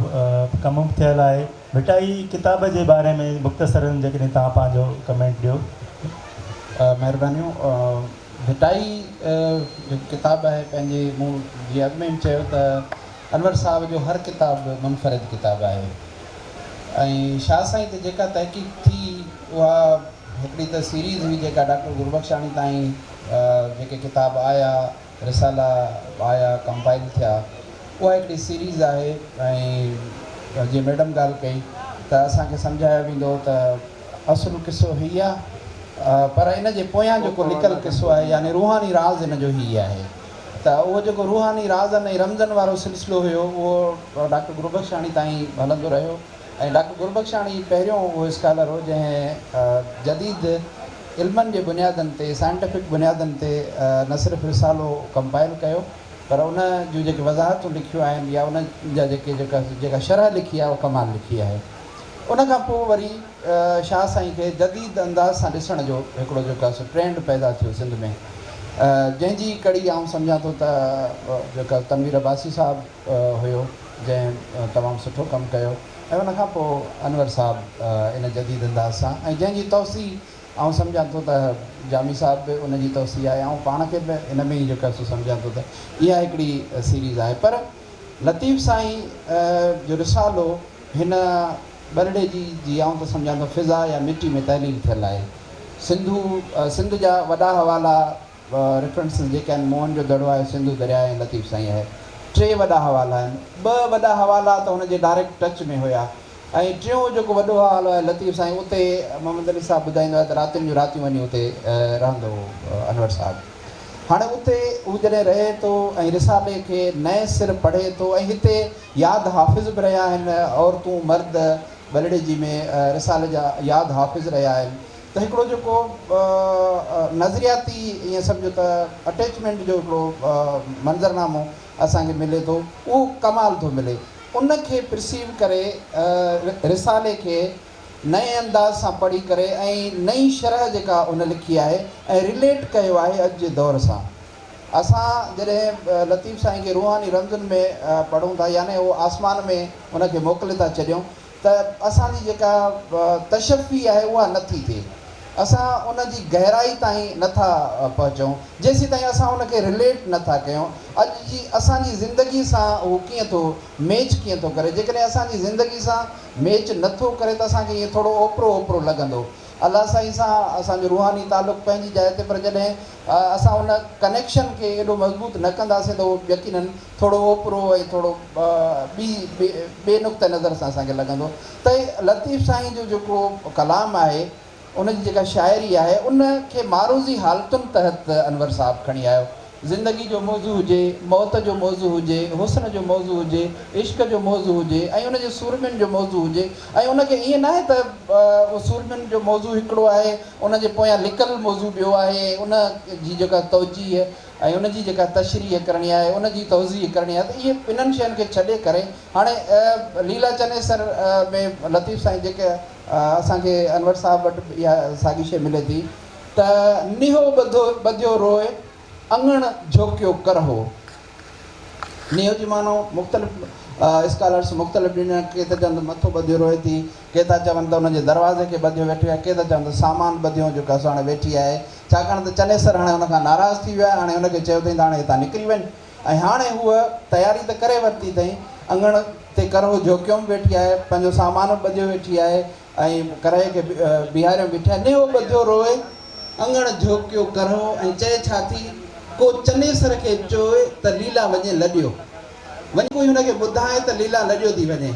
कमु बि थियलु आहे। भिटाई किताब जे बारे में मुख़्तसरनि जेकॾहिं तव्हां पंहिंजो कमेंट ॾियो। महिरबानियूं। भिटाई किताबु आहे पंहिंजे मूं जीअं अॻु में चयो त अनवर साहब जो हर किताबु मुनफ़रिद किताबु आहे ऐं शाह साईं ते जेका तहक़ीक़ थी उहा हिकिड़ी त सीरीज़ हुई जेका डॉक्टर गुरबख्शानी ताईं जेके किताब आया, रिसाला आया, कंपाइल थिया, उहा हिकिड़ी सीरीज़ आहे। ऐं जीअं मैडम ॻाल्हि कई त असांखे सम्झायो वेंदो त असुलु किसो हीअ आहे, पर इन जे पोयां जेको लिकल किसो आहे यानी रूहानी राज़ इन जो हीअ आहे। त उहो जेको रूहानी राज़नि ऐं रमज़नि वारो सिलसिलो हुयो उहो डॉक्टर गुरबख्शानी ताईं हलंदो रहियो। ऐं डॉक्टर गुरबख्शानी पहिरियों उहो स्कॉलर हो जंहिं जदीद इल्मनि जे बुनियादनि ते, साइंटिफिक बुनियादनि ते न सिर्फ़ु रिसालो कंपाइल कयो पर उन जूं जेके वज़ाहतूं लिखियूं आहिनि या उन जा जेका शरह लिखी आहे उहा कमाल लिखी आहे। उन खां पोइ वरी शाह साईं खे जदीद अंदाज़ सां ॾिसण जो हिकिड़ो जेको आहे ट्रेंड पैदा थियो सिंध में, जंहिंजी कड़ी आउं सम्झां थो त जेका तनवीर अब्बासी साहिबु हुयो जंहिं तमामु सुठो कमु कयो, ऐं उन खां पोइ अनवर साहिबु इन जदीद अंदाज़ सां, ऐं जंहिंजी तौसी आउं सम्झां थो त जामी साहिब बि उनजी तौसी आहे, ऐं पाण खे बि इन में ई जेको आहे सम्झां थो त इहा हिकिड़ी सीरीज़ आहे। पर लतीफ़ साईं जो रिसालो हिन बरड़े जी आउं त सम्झां थो फ़िज़ा या मिटी में तहलील थियल आहे। सिंध जा वॾा हवाला रेफरेंसिस जेके आहिनि, मोहन जो दड़ो आहे, सिंधु दरिया ऐं लतीफ़ साईं आहे। 3 वॾा हवाला आहिनि, 2 वॾा हवाला त हुनजे डायरेक्ट टच में हुया, ऐं टियों जेको वॾो हवालो आहे लतीफ़ साईं, उते मोहम्मद अली साहिबु ॿुधाईंदो आहे त रातियुनि जूं रातियूं वञी उते रहंदो हो अनवर साहिबु। हाणे उते हू जॾहिं रहे थो ऐं रिसाले खे नए सिर पढ़े थो, ऐं हिते यादि हाफ़िज़ बि रहिया आहिनि, औरतूं मर्द बलड़े जी में रिसाले जा यादि हाफ़िज़ रहिया आहिनि, त हिकिड़ो जेको नज़रियाती ईअं सम्झो त अटैचमेंट जो हिकिड़ो मंज़रनामो असांखे मिले थो, उहो कमाल थो मिले। उनखे परसीव करे रिसाले खे नए अंदाज़ सां पढ़ी करे ऐं नई शरह जेका उन लिखी आहे ऐं रिलेट कयो आहे अॼु जे दौर सां। असां जॾहिं लतीफ़ साईं खे रूहानी रमज़ुनि में पढ़ूं था, यानी उहो आसमान में उनखे मोकिले था छॾियूं, त असांजी जेका तशफ़ी आहे उहा नथी थिए, असां उन जी गहराई ताईं नथा पहुचूं जेसीं ताईं असां उनखे रिलेट नथा कयूं। अॼु जी असांजी ज़िंदगी सां उहो कीअं थो मैच कीअं थो करे, जेकॾहिं असांजी ज़िंदगी सां मैच नथो करे त असांखे ईअं थोरो ओपरो ओपरो लॻंदो। अलाह साईं सां असांजो रूहानी तालुक़ु पंहिंजी जाइ ते, पर जॾहिं असां उन कनेक्शन खे एॾो मज़बूत न कंदासीं त उहो यकीनन थोरो ओपरो ऐं थोरो ॿिए नुक़्ते नज़र सां असांखे लॻंदो। त लतीफ़ साईं जो जेको कलाम आहे, उनजी जेका शाइरी आहे, उनखे मारूज़ी हालतुनि तहत अनवर साहिबु खणी आयो। ज़िंदगी जो मौज़ू हुजे, मौत जो मौज़ू हुजे, हुस्न जो मौज़ू हुजे, इश्क जो मौज़ू हुजे, ऐं उनजे सूरमियुनि जो मौज़ू हुजे, ऐं उनखे ईअं न आहे त उहो सूरमियुनि जो मौज़ू हिकिड़ो आहे, उनजे पोयां लिकल मौज़ू ॿियो आहे, उन जी जेका तवजीह ऐं उनजी जेका तशरीह करणी आहे, उनजी तवज़ीह करणी आहे, त इहे इन्हनि शयुनि खे छॾे करे हाणे लीला चनेसर में लतीफ़ साईं जेके असांखे अनवर साहिबु वटि इहा साॻी शइ मिले थी त निहो ॿधियो रोए अंगण झोकियो करहो। निहो जी मानो मुख़्तलिफ़ स्कॉलर्स मुख़्तलिफ़ ॾिना, के त चवनि मथो ॿधियो रोए थी, के था चवनि त हुनजे दरवाज़े खे ॿधियो वेठी आहे, के त चवनि त सामान ॿधियो जेको असां हाणे वेठी आहे, छाकाणि त चनेसर हाणे हुनखां नाराज़ थी वियो आहे। हाणे हुनखे चयो अथई त हाणे हितां निकिरी वञ, ऐं हाणे हूअ तयारी त करे वरिती अथई, अंगण ते करहो झोकियो वेठी आहे, पंहिंजो सामान ॿधियो वेठी आहे, ऐं करे खे बीहारियो बीठी आहे। निहो ॿधियो रोए अंगण झोकियो करहो, ऐं चए छा थी, को चनेसर खे चोए त लीला वञे लॾियो, वञी कोई हुनखे ॿुधाए त लीला लॾियो थी वञे।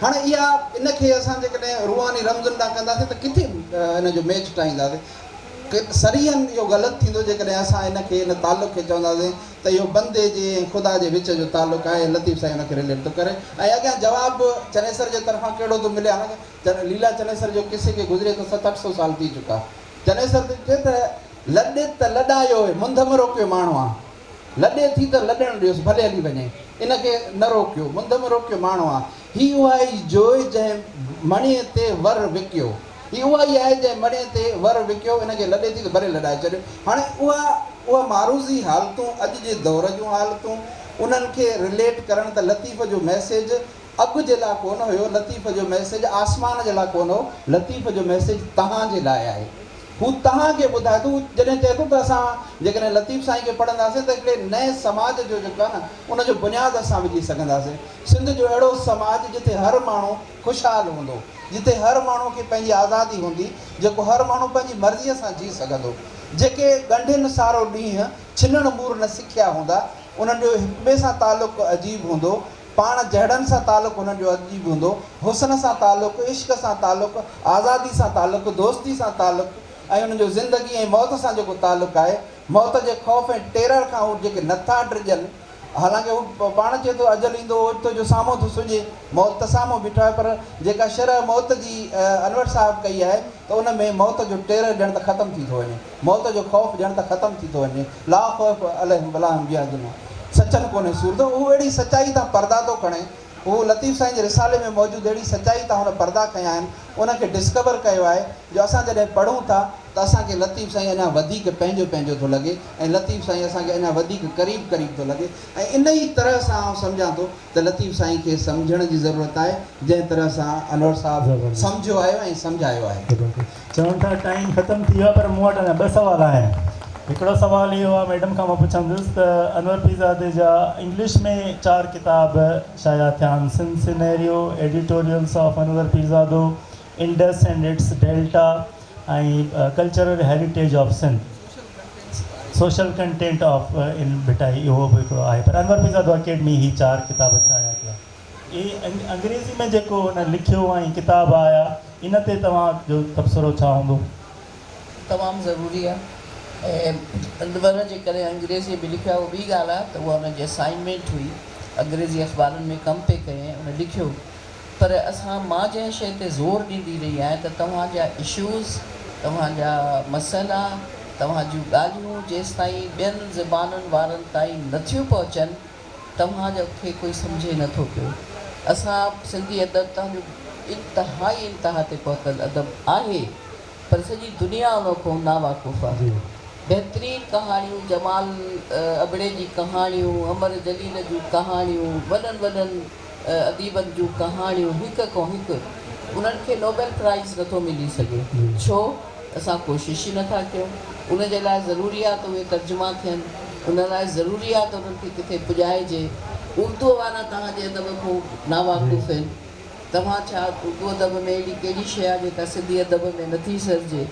हाणे इहा इनखे असां जेकॾहिं रूहानी रमज़ुनि था कंदासीं त किथे इन जो मैच ठाहींदासीं। सरीहन इहो ग़लति थींदो जेकॾहिं असां हिनखे हिन तालुक़ खे चवंदासीं त इहो बंदे जे ऐं ख़ुदा जे विच जो तालुक़ु आहे। लतीफ़ साईं हुनखे रिलेट थो करे, ऐं अॻियां जवाबु चनेसर जे तरफ़ां कहिड़ो थो मिले। हाणे लीला चनेसर जो किसे खे गुज़रे त 700-800 साल थी चुका। चनेसर चए त लॾे त लॾायो मुंद में रोकियो माण्हू आहे, लॾे थी त लॾणु ॾियोसि भले हली वञे, इनखे न रोकियो, मुंद में रोकियो माण्हू आहे। हीअ उहा ई जोइ जंहिं मणीअ ते वर विकियो, हीअ उहा ई आहे जंहिं मणीअ ते वर विकियो, इनखे लॾे थी त भले लॾाए छॾियो। हाणे उहा मारूज़ी हालतूं, अॼु जे दौर जूं हालतूं, उन्हनि खे रिलेट करणु त लतीफ़ जो मैसेज अॻु जे लाइ कोन हुयो, लतीफ़ जो मैसेज आसमान जे लाइ कोन हो, लतीफ़ जो मैसेज तव्हांजे लाइ आहे। हू तव्हांखे ॿुधाए थो। जॾहिं चए थो त असां जेकॾहिं लतीफ़ साईं खे पढ़ंदासीं त हिकिड़े नए समाज जो जेको आहे न, उनजो बुनियादु असां विझी सघंदासीं। सिंध जो अहिड़ो समाज जिते हर माण्हू ख़ुशहाल हूंदो, जिते हर माण्हू खे पंहिंजी आज़ादी हूंदी, जेको हर माण्हू पंहिंजी मर्ज़ीअ सां जी सघंदो, जेके ॻंढियुनि सारो ॾींहुं छिनण मूर न सिखिया हूंदा, उन्हनि जो हिक ॿिए सां तालुक़ु अजीब हूंदो, पाण जहिड़नि सां तालुक़ु उन्हनि जो अजीब हूंदो, हुस्न सां तालुक़ु, इश्क सां तालुक़ु, आज़ादी सां तालुक़ु, दोस्ती सां तालुक़ु, ऐं उन्हनि जो ज़िंदगी ऐं मौत सां जेको तालुक़ु आहे, मौत जे ख़ौफ़ ऐं टेरर खां उहे जेके नथा डिॼनि। हालांकि हू पाण चए थो अजल ईंदो ओचितो जो साम्हूं थो सुञे, मौत त साम्हूं बीठो आहे, पर जेका शरह मौत जी अनवर साहिबु कई आहे त उन में मौत जो टेरर ॼण त ख़तमु थी थो वञे, मौत जो ख़ौफ़ ॼण त ख़तमु थी थो वञे। ला ख़ौफ़ अलैहिम वला हुम यहज़नून। सचन कोन्हे सूरत, उहो अहिड़ी सचाई तां पर्दा थो खणे। उहो लतीफ़ साईं जे रिसाले में मौजूदु अहिड़ी सचाई तां हुन पर्दा कया आहिनि, उनखे डिस्कवर कयो आहे जो असां जॾहिं पढ़ूं था त असांखे लतीफ़ साईं अञा वधीक पंहिंजो पंहिंजो थो लॻे ऐं लतीफ़ साईं असांखे अञा वधीक क़रीब क़रीब थो लॻे। ऐं इन ई तरह सां आउं सम्झां थो त लतीफ़ साईं खे सम्झण जी ज़रूरत आहे, जंहिं तरह सां अनवर साहिबु सम्झियो आहे ऐं सम्झायो आहे। चवनि था टाइम ख़तमु थी वियो आहे, पर मूं वटि अञा 2 सुवाल आहिनि। हिकिड़ो सुवाल इहो आहे, मैडम खां मां पुछंदुसि त अनवर पीरज़ादे जा इंग्लिश में 4 किताब शाया थिया आहिनि, scenario editorials of Anwar Pirzado, Indus and its delta ऐं cultural heritage of Sindh, social content of in Bhitai, इहो बि हिकिड़ो आहे। पर अनवर पीरज़ादो अकेडमी ही 4 किताब शाया थिया। इहे अंग्रेज़ी में जेको हुन लिखियो ऐं किताब आया, इन ते तव्हांजो तबसरो छा हूंदो? तमामु ज़रूरी आहे। ऐं अनवर जे करे अंग्रेज़ी में लिखियो आहे, उहा ॿी ॻाल्हि आहे त उहा हुनजी असाइनमेंट हुई, अंग्रेज़ी अख़बारनि में कमु पे कयईं, उन लिखियो। पर मां जंहिं शइ ते ज़ोर ॾींदी रही आहियां त तव्हांजा इशूज़, तव्हांजा मसइला, तव्हां जूं ॻाल्हियूं जेसि ताईं ॿियनि ज़बाननि वारनि ताईं नथियूं पहुचनि, तव्हांजो खे कोई सम्झे नथो पियो। असां सिंधी अदब तव्हांजो इंतिहा ते पहुतल अदब आहे, पर सॼी दुनिया उन खां नावाक़ुफ़ आहे। बहितरीनु कहाणियूं, जमाल अबड़े जी कहाणियूं, अमर जलील जूं कहाणियूं, वॾनि वॾनि अदीबनि जूं कहाणियूं, हिक खां हिकु, उन्हनि खे नोबेल प्राइज़ नथो मिली सघे। छो? असां कोशिशि ई नथा कयूं। उन जे लाइ ज़रूरी आहे त उहे तर्जुमा थियनि, उन लाइ ज़रूरी आहे त उन्हनि खे किथे पुॼाइजे। उर्दू वारा तव्हांजे अदब खां नावाक़ुफ़ आहिनि। तव्हां छा उर्दू अदब में अहिड़ी कहिड़ी शइ आहे जेका सिंधी अदब में नथी सरिजे?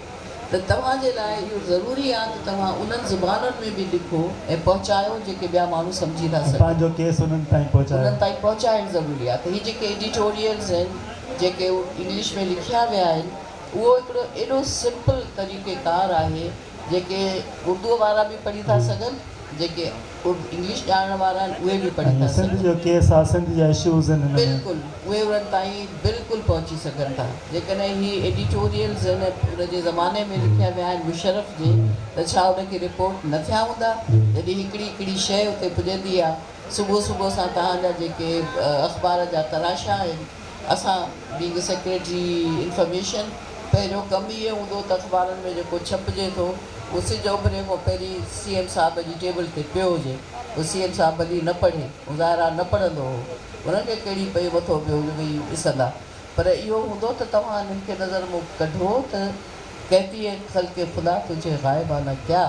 त तव्हांजे लाइ इहो ज़रूरी आहे त तव्हां उन्हनि ज़बाननि में बि लिखो ऐं पहुचायो जेके ॿिया माण्हू सम्झी था सघनि। पंहिंजो केस उन्हनि ताईं पहुचाइणु ज़रूरी आहे। त हीअ जेके एडिटोरियल्स आहिनि, जेके इंग्लिश में लिखिया विया आहिनि, उहो हिकिड़ो एॾो सिंपल तरीक़ेकार आहे जेके उर्दू वारा बि पढ़ी था सघनि, जेके इंग्लिश ॼाणण वारा आहिनि उहे बि पढ़ी था सघनि। सिंध जो केस आहे, सिंध जा इशूज़ आहिनि, बिल्कुलु उहे उन्हनि ताईं बिल्कुलु पहुची सघनि था। जेकॾहिं हीअ एडिटोरियल्स आहिनि उन जे ज़माने में लिखिया विया आहिनि मुशरफ जे, त छा उनखे रिपोर्ट न थिया हूंदा? जॾहिं हिकिड़ी हिकिड़ी शइ उते पुॼंदी आहे, सुबुह सुबुह सां तव्हांजा जेके अख़बार जा तराशा आहिनि, असां बींग सेक्रेटरी इंफॉर्मेशन, पहिरियों कमु इहो हूंदो त अख़बारनि में जेको छपिजे थो उहो सिज उभरे खां पहिरीं CM साहिब जी टेबल ते पियो हुजे। उहो CM साहिब भली न पढ़े, ज़ाहिरा न पढ़ंदो हो, उनखे कहिड़ी पई मथो पियो भई ॾिसंदा। पर इहो हूंदो त तव्हां हिननि खे नज़र में कढो त कहती है ख़ल्क़े ख़ुदा तुझे ग़ाइबाना क्या,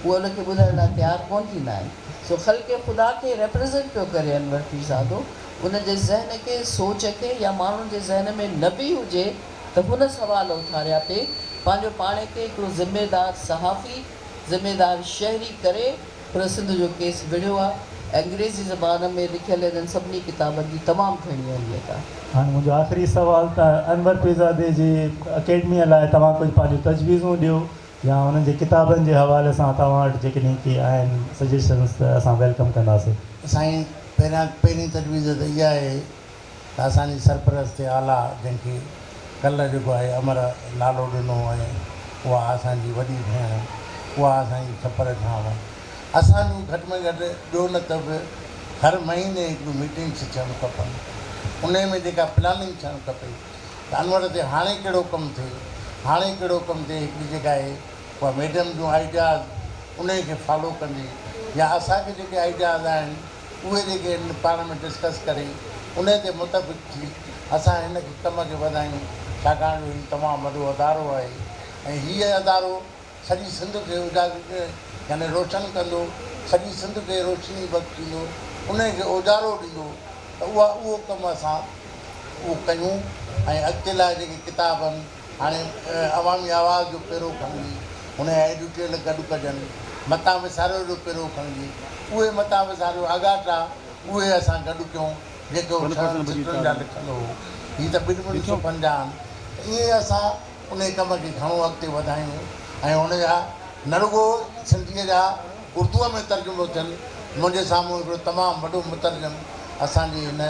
उहो उनखे ॿुधण लाइ तयारु कोन थींदा आहिनि। सो ख़ल्क़े ख़ुदा खे रिप्रेज़ेंट पियो करे अनवर पीरज़ादो, उन जे ज़हन खे, सोच खे, या माण्हुनि जे ज़हन में न बि हुजे त हुन सवाल उथारिया पे पंहिंजो पाण खे हिकिड़ो ज़िमेदार सहाफ़ी, ज़िमेदार शहरी करे हुन सिंध जो केस विढ़ियो आहे। अंग्रेज़ी ज़बान में लिखियल इन्हनि सभिनी किताबनि जी तमामु घणी अहमियत आहे। हाणे मुंहिंजो आख़िरी सुवाल त अनवर पीरज़ादे जी अकेडमीअ लाइ तव्हां कुझु पंहिंजूं तजवीज़ूं ॾियो, या उन्हनि जे किताबनि जे हवाले सां तव्हां वटि जेकॾहिं के आहिनि सजेशन्स त असां वेलकम कंदासीं। साईं, पहिरीं तजवीज़ त इहा आहे त असांजी सरपरस्त आला जंहिंखे कल्ह जेको आहे अमर नालो ॾिनो ऐं उहा असांजी वॾी भेण, उहा असांजी छपर छांव, असांजूं घटि में घटि ॿियो न त बि हर महीने हिकिड़ियूं मीटिंग्स थियणु खपनि, उन में जेका प्लानिंग थियणु खपे त अनवर ते हाणे कहिड़ो कमु थिए, हाणे कहिड़ो कमु थिए। हिकिड़ी जेका आहे उहा मैडम जूं आइडियाज़ उन खे फॉलो कंदी, या असांखे जेके आइडियाज़ आहिनि उहे जेके पाण में डिस्कस करे उन ते मुताबिक़ थी असां हिन कम खे वधायूं। छाकाणि जो हीउ तमामु वॾो अदारो आहे ऐं हीअ अदारो सॼी सिंध खे उजागर यानी रोशन कंदो, सॼी सिंध खे रोशनी बख़्शींदो, उनखे उजारो ॾींदो। त उहो कमु असां उहो कयूं। ऐं अॻिते लाइ जेके किताब आहिनि, हाणे अवामी आवाज़ जो पहिरो खणिजी, हुन जा एडिटोरियल गॾु कजनि, मतां विसारियो जो पहिरो खणिजी, उहे मतां विसारियो आगाटा उहे असां गॾु कयूं जेको चित्रनि जा लिखंदो हो। हीअ त ॿिनि सुफ़नि जा आहिनि। ईअं असां उन कम खे घणो अॻिते वधायूं ऐं हुन जा न रुॻो सिंधीअ जा उर्दूअ में तर्जुमो थियनि। मुंहिंजे साम्हूं हिकिड़ो तमामु वॾो मुतरजम असांजे हिन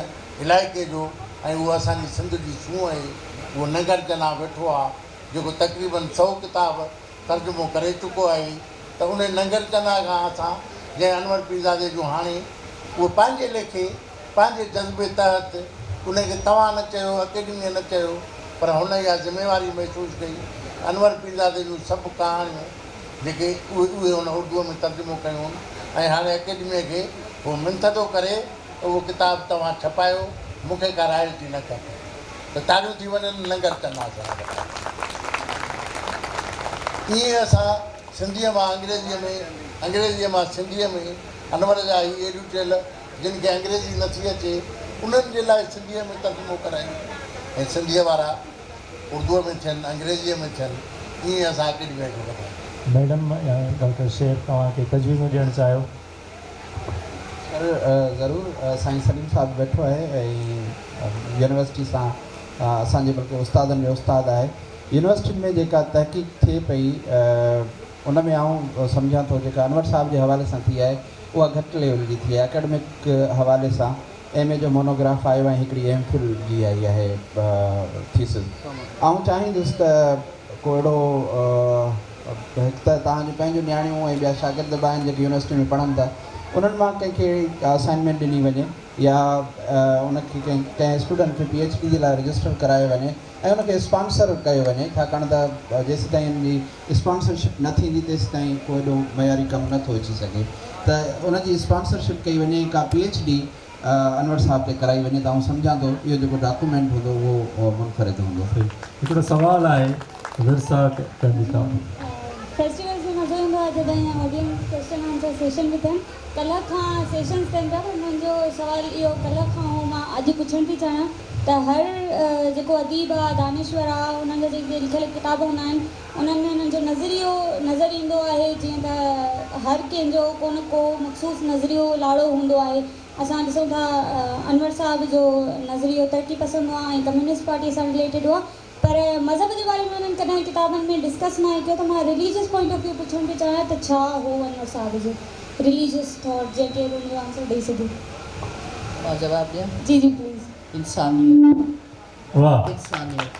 इलाइक़े जो ऐं उहो असांजी सिंध जी सूंहुं आहे, उहो नगर जना वेठो आहे, जेको तक़रीबन 100 किताब तर्जुमो करे चुको आहे। त उन नगर जना खां असां जंहिं अनवर पीरज़ादे जो हाणे उहो पंहिंजे लेखे पंहिंजे जज़्बे तहत उनखे तव्हां न चयो, अकेडमीअ न चयो, पर हुन इहा ज़िमेवारी महसूसु कई। अनवर पीरज़ादे जूं सभु कहाणियूं जेके उहे हुन उर्दूअ में तर्जुमो कयूं ऐं हाणे अकेडमीअ खे उहो मिंथदो करे उहो किताबु तव्हां छपायो, मूंखे का रॉयल्टी न खपे। त तारियूं थी वञनि, लंगर कंदासीं। ईअं असां सिंधीअ मां अंग्रेज़ीअ में, अंग्रेज़ीअ मां सिंधीअ में अनवर जा ई एडिटोरियल जिन खे अंग्रेज़ी नथी अचे उन्हनि जे लाइ सिंधीअ में तर्जुमो करायूं ऐं सिंधीअ वारा उर्दूअ में थियनि, अंग्रेज़ीअ में थियनि। ईअं असां अकेडमीअ खे वधायूं। मैडम डॉक्टर शेर तव्हांखे तजवीज़ूं ॾियणु चाहियो? सर ज़रूरु, साईं सलीम साहिबु वेठो आहे ऐं यूनिवर्सिटी सां असांजे बल्कि उस्तादनि जो उस्तादु आहे। यूनिवर्सिटियुनि में जेका तहक़ीक़ थिए पई उन में आउं सम्झां थो जेका अनवर साहिब जे हवाले सां थी आहे उहा घटि लेवल जी थी आहे। एकेडमिक हवाले सां MA जो मोनोग्राफ आयो ऐं हिकिड़ी MPhil जी आई आहे थीसिस। आउं चाहींदुसि त को अहिड़ो हिकु त तव्हांजो पंहिंजो नियाणियूं ऐं ॿिया शागिर्द बि आहिनि जेके यूनिवर्सिटी में पढ़नि था, उन्हनि मां कंहिंखे असाइनमेंट ॾिनी वञे या उनखे कंहिं स्टूडेंट खे PhD जे लाइ रजिस्टर करायो वञे ऐं उनखे स्पॉन्सर कयो वञे, छाकाणि त जेसि ताईं उनजी स्पॉन्सरशिप न थींदी तेसि ताईं को एॾो मयारी कमु नथो अची सघे। त उनजी स्पॉन्सरशिप कई वञे, का PhD अनवर साहब खे कराई वञे, त आउं सम्झां थो इहो जेको डॉक्यूमेंट हूंदो उहो मुनफ़रिद हूंदो। हिकिड़ो सुवालु आहे विरसा कंदी तव्हां। फेस्टिवल्स में मज़ो ईंदो आहे जॾहिं ईअं ऑडियंस क्वेश्चन आंसर सेशन बि थियनि। कल्ह खां सेशन्स थियनि पिया, पर मुंहिंजो सुवालु इहो कल्ह खां मां अॼु पुछणु थी चाहियां त हर जेको अदीब आहे, दानिश्वर आहे, उन्हनि जा जेके लिखियल किताब हूंदा आहिनि उन्हनि में उन्हनि जो नज़रियो नज़र ईंदो आहे। जीअं त हर कंहिंजो को न को मख़सूस नज़रियो लाड़ो हूंदो आहे। असां ॾिसूं था अनवर साहिब जो नज़रियो तरक़ी पसंदि हुआ ऐं कम्युनिस्ट पार्टी सां रिलेटेड हुआ, पर मज़हब जे बारे में उन्हनि कॾहिं किताबनि में डिस्कस न कयो। त मां रिलीजियस पॉइंट ऑफ व्यू पुछणु थी चाहियां त छा हो अनवर साहिब जो रिलीजियस थॉट, जेके उनजो आंसर ॾेई सघे। मां जवाबु ॾियां? जी जी प्लीज़। इंसानियत। वाह। इंसानियत।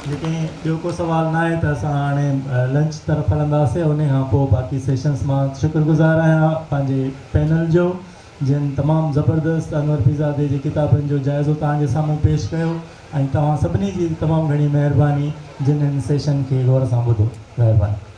जेके ॿियो को सुवाल न आहे त असां हाणे लंच तरफ़ हलंदासीं। उन खां पोइ बाक़ी सेशन्स मां शुक्रगुज़ार आहियां पंहिंजे पैनल जो, जिन तमामु ज़बरदस्त अनवर पीरज़ादे जी किताबनि जो जाइज़ो तव्हांजे साम्हूं पेश कयो ऐं तव्हां सभिनी जी तमामु घणी महिरबानी जिन हिन सेशन खे गौर सां ॿुधो। महिरबानी।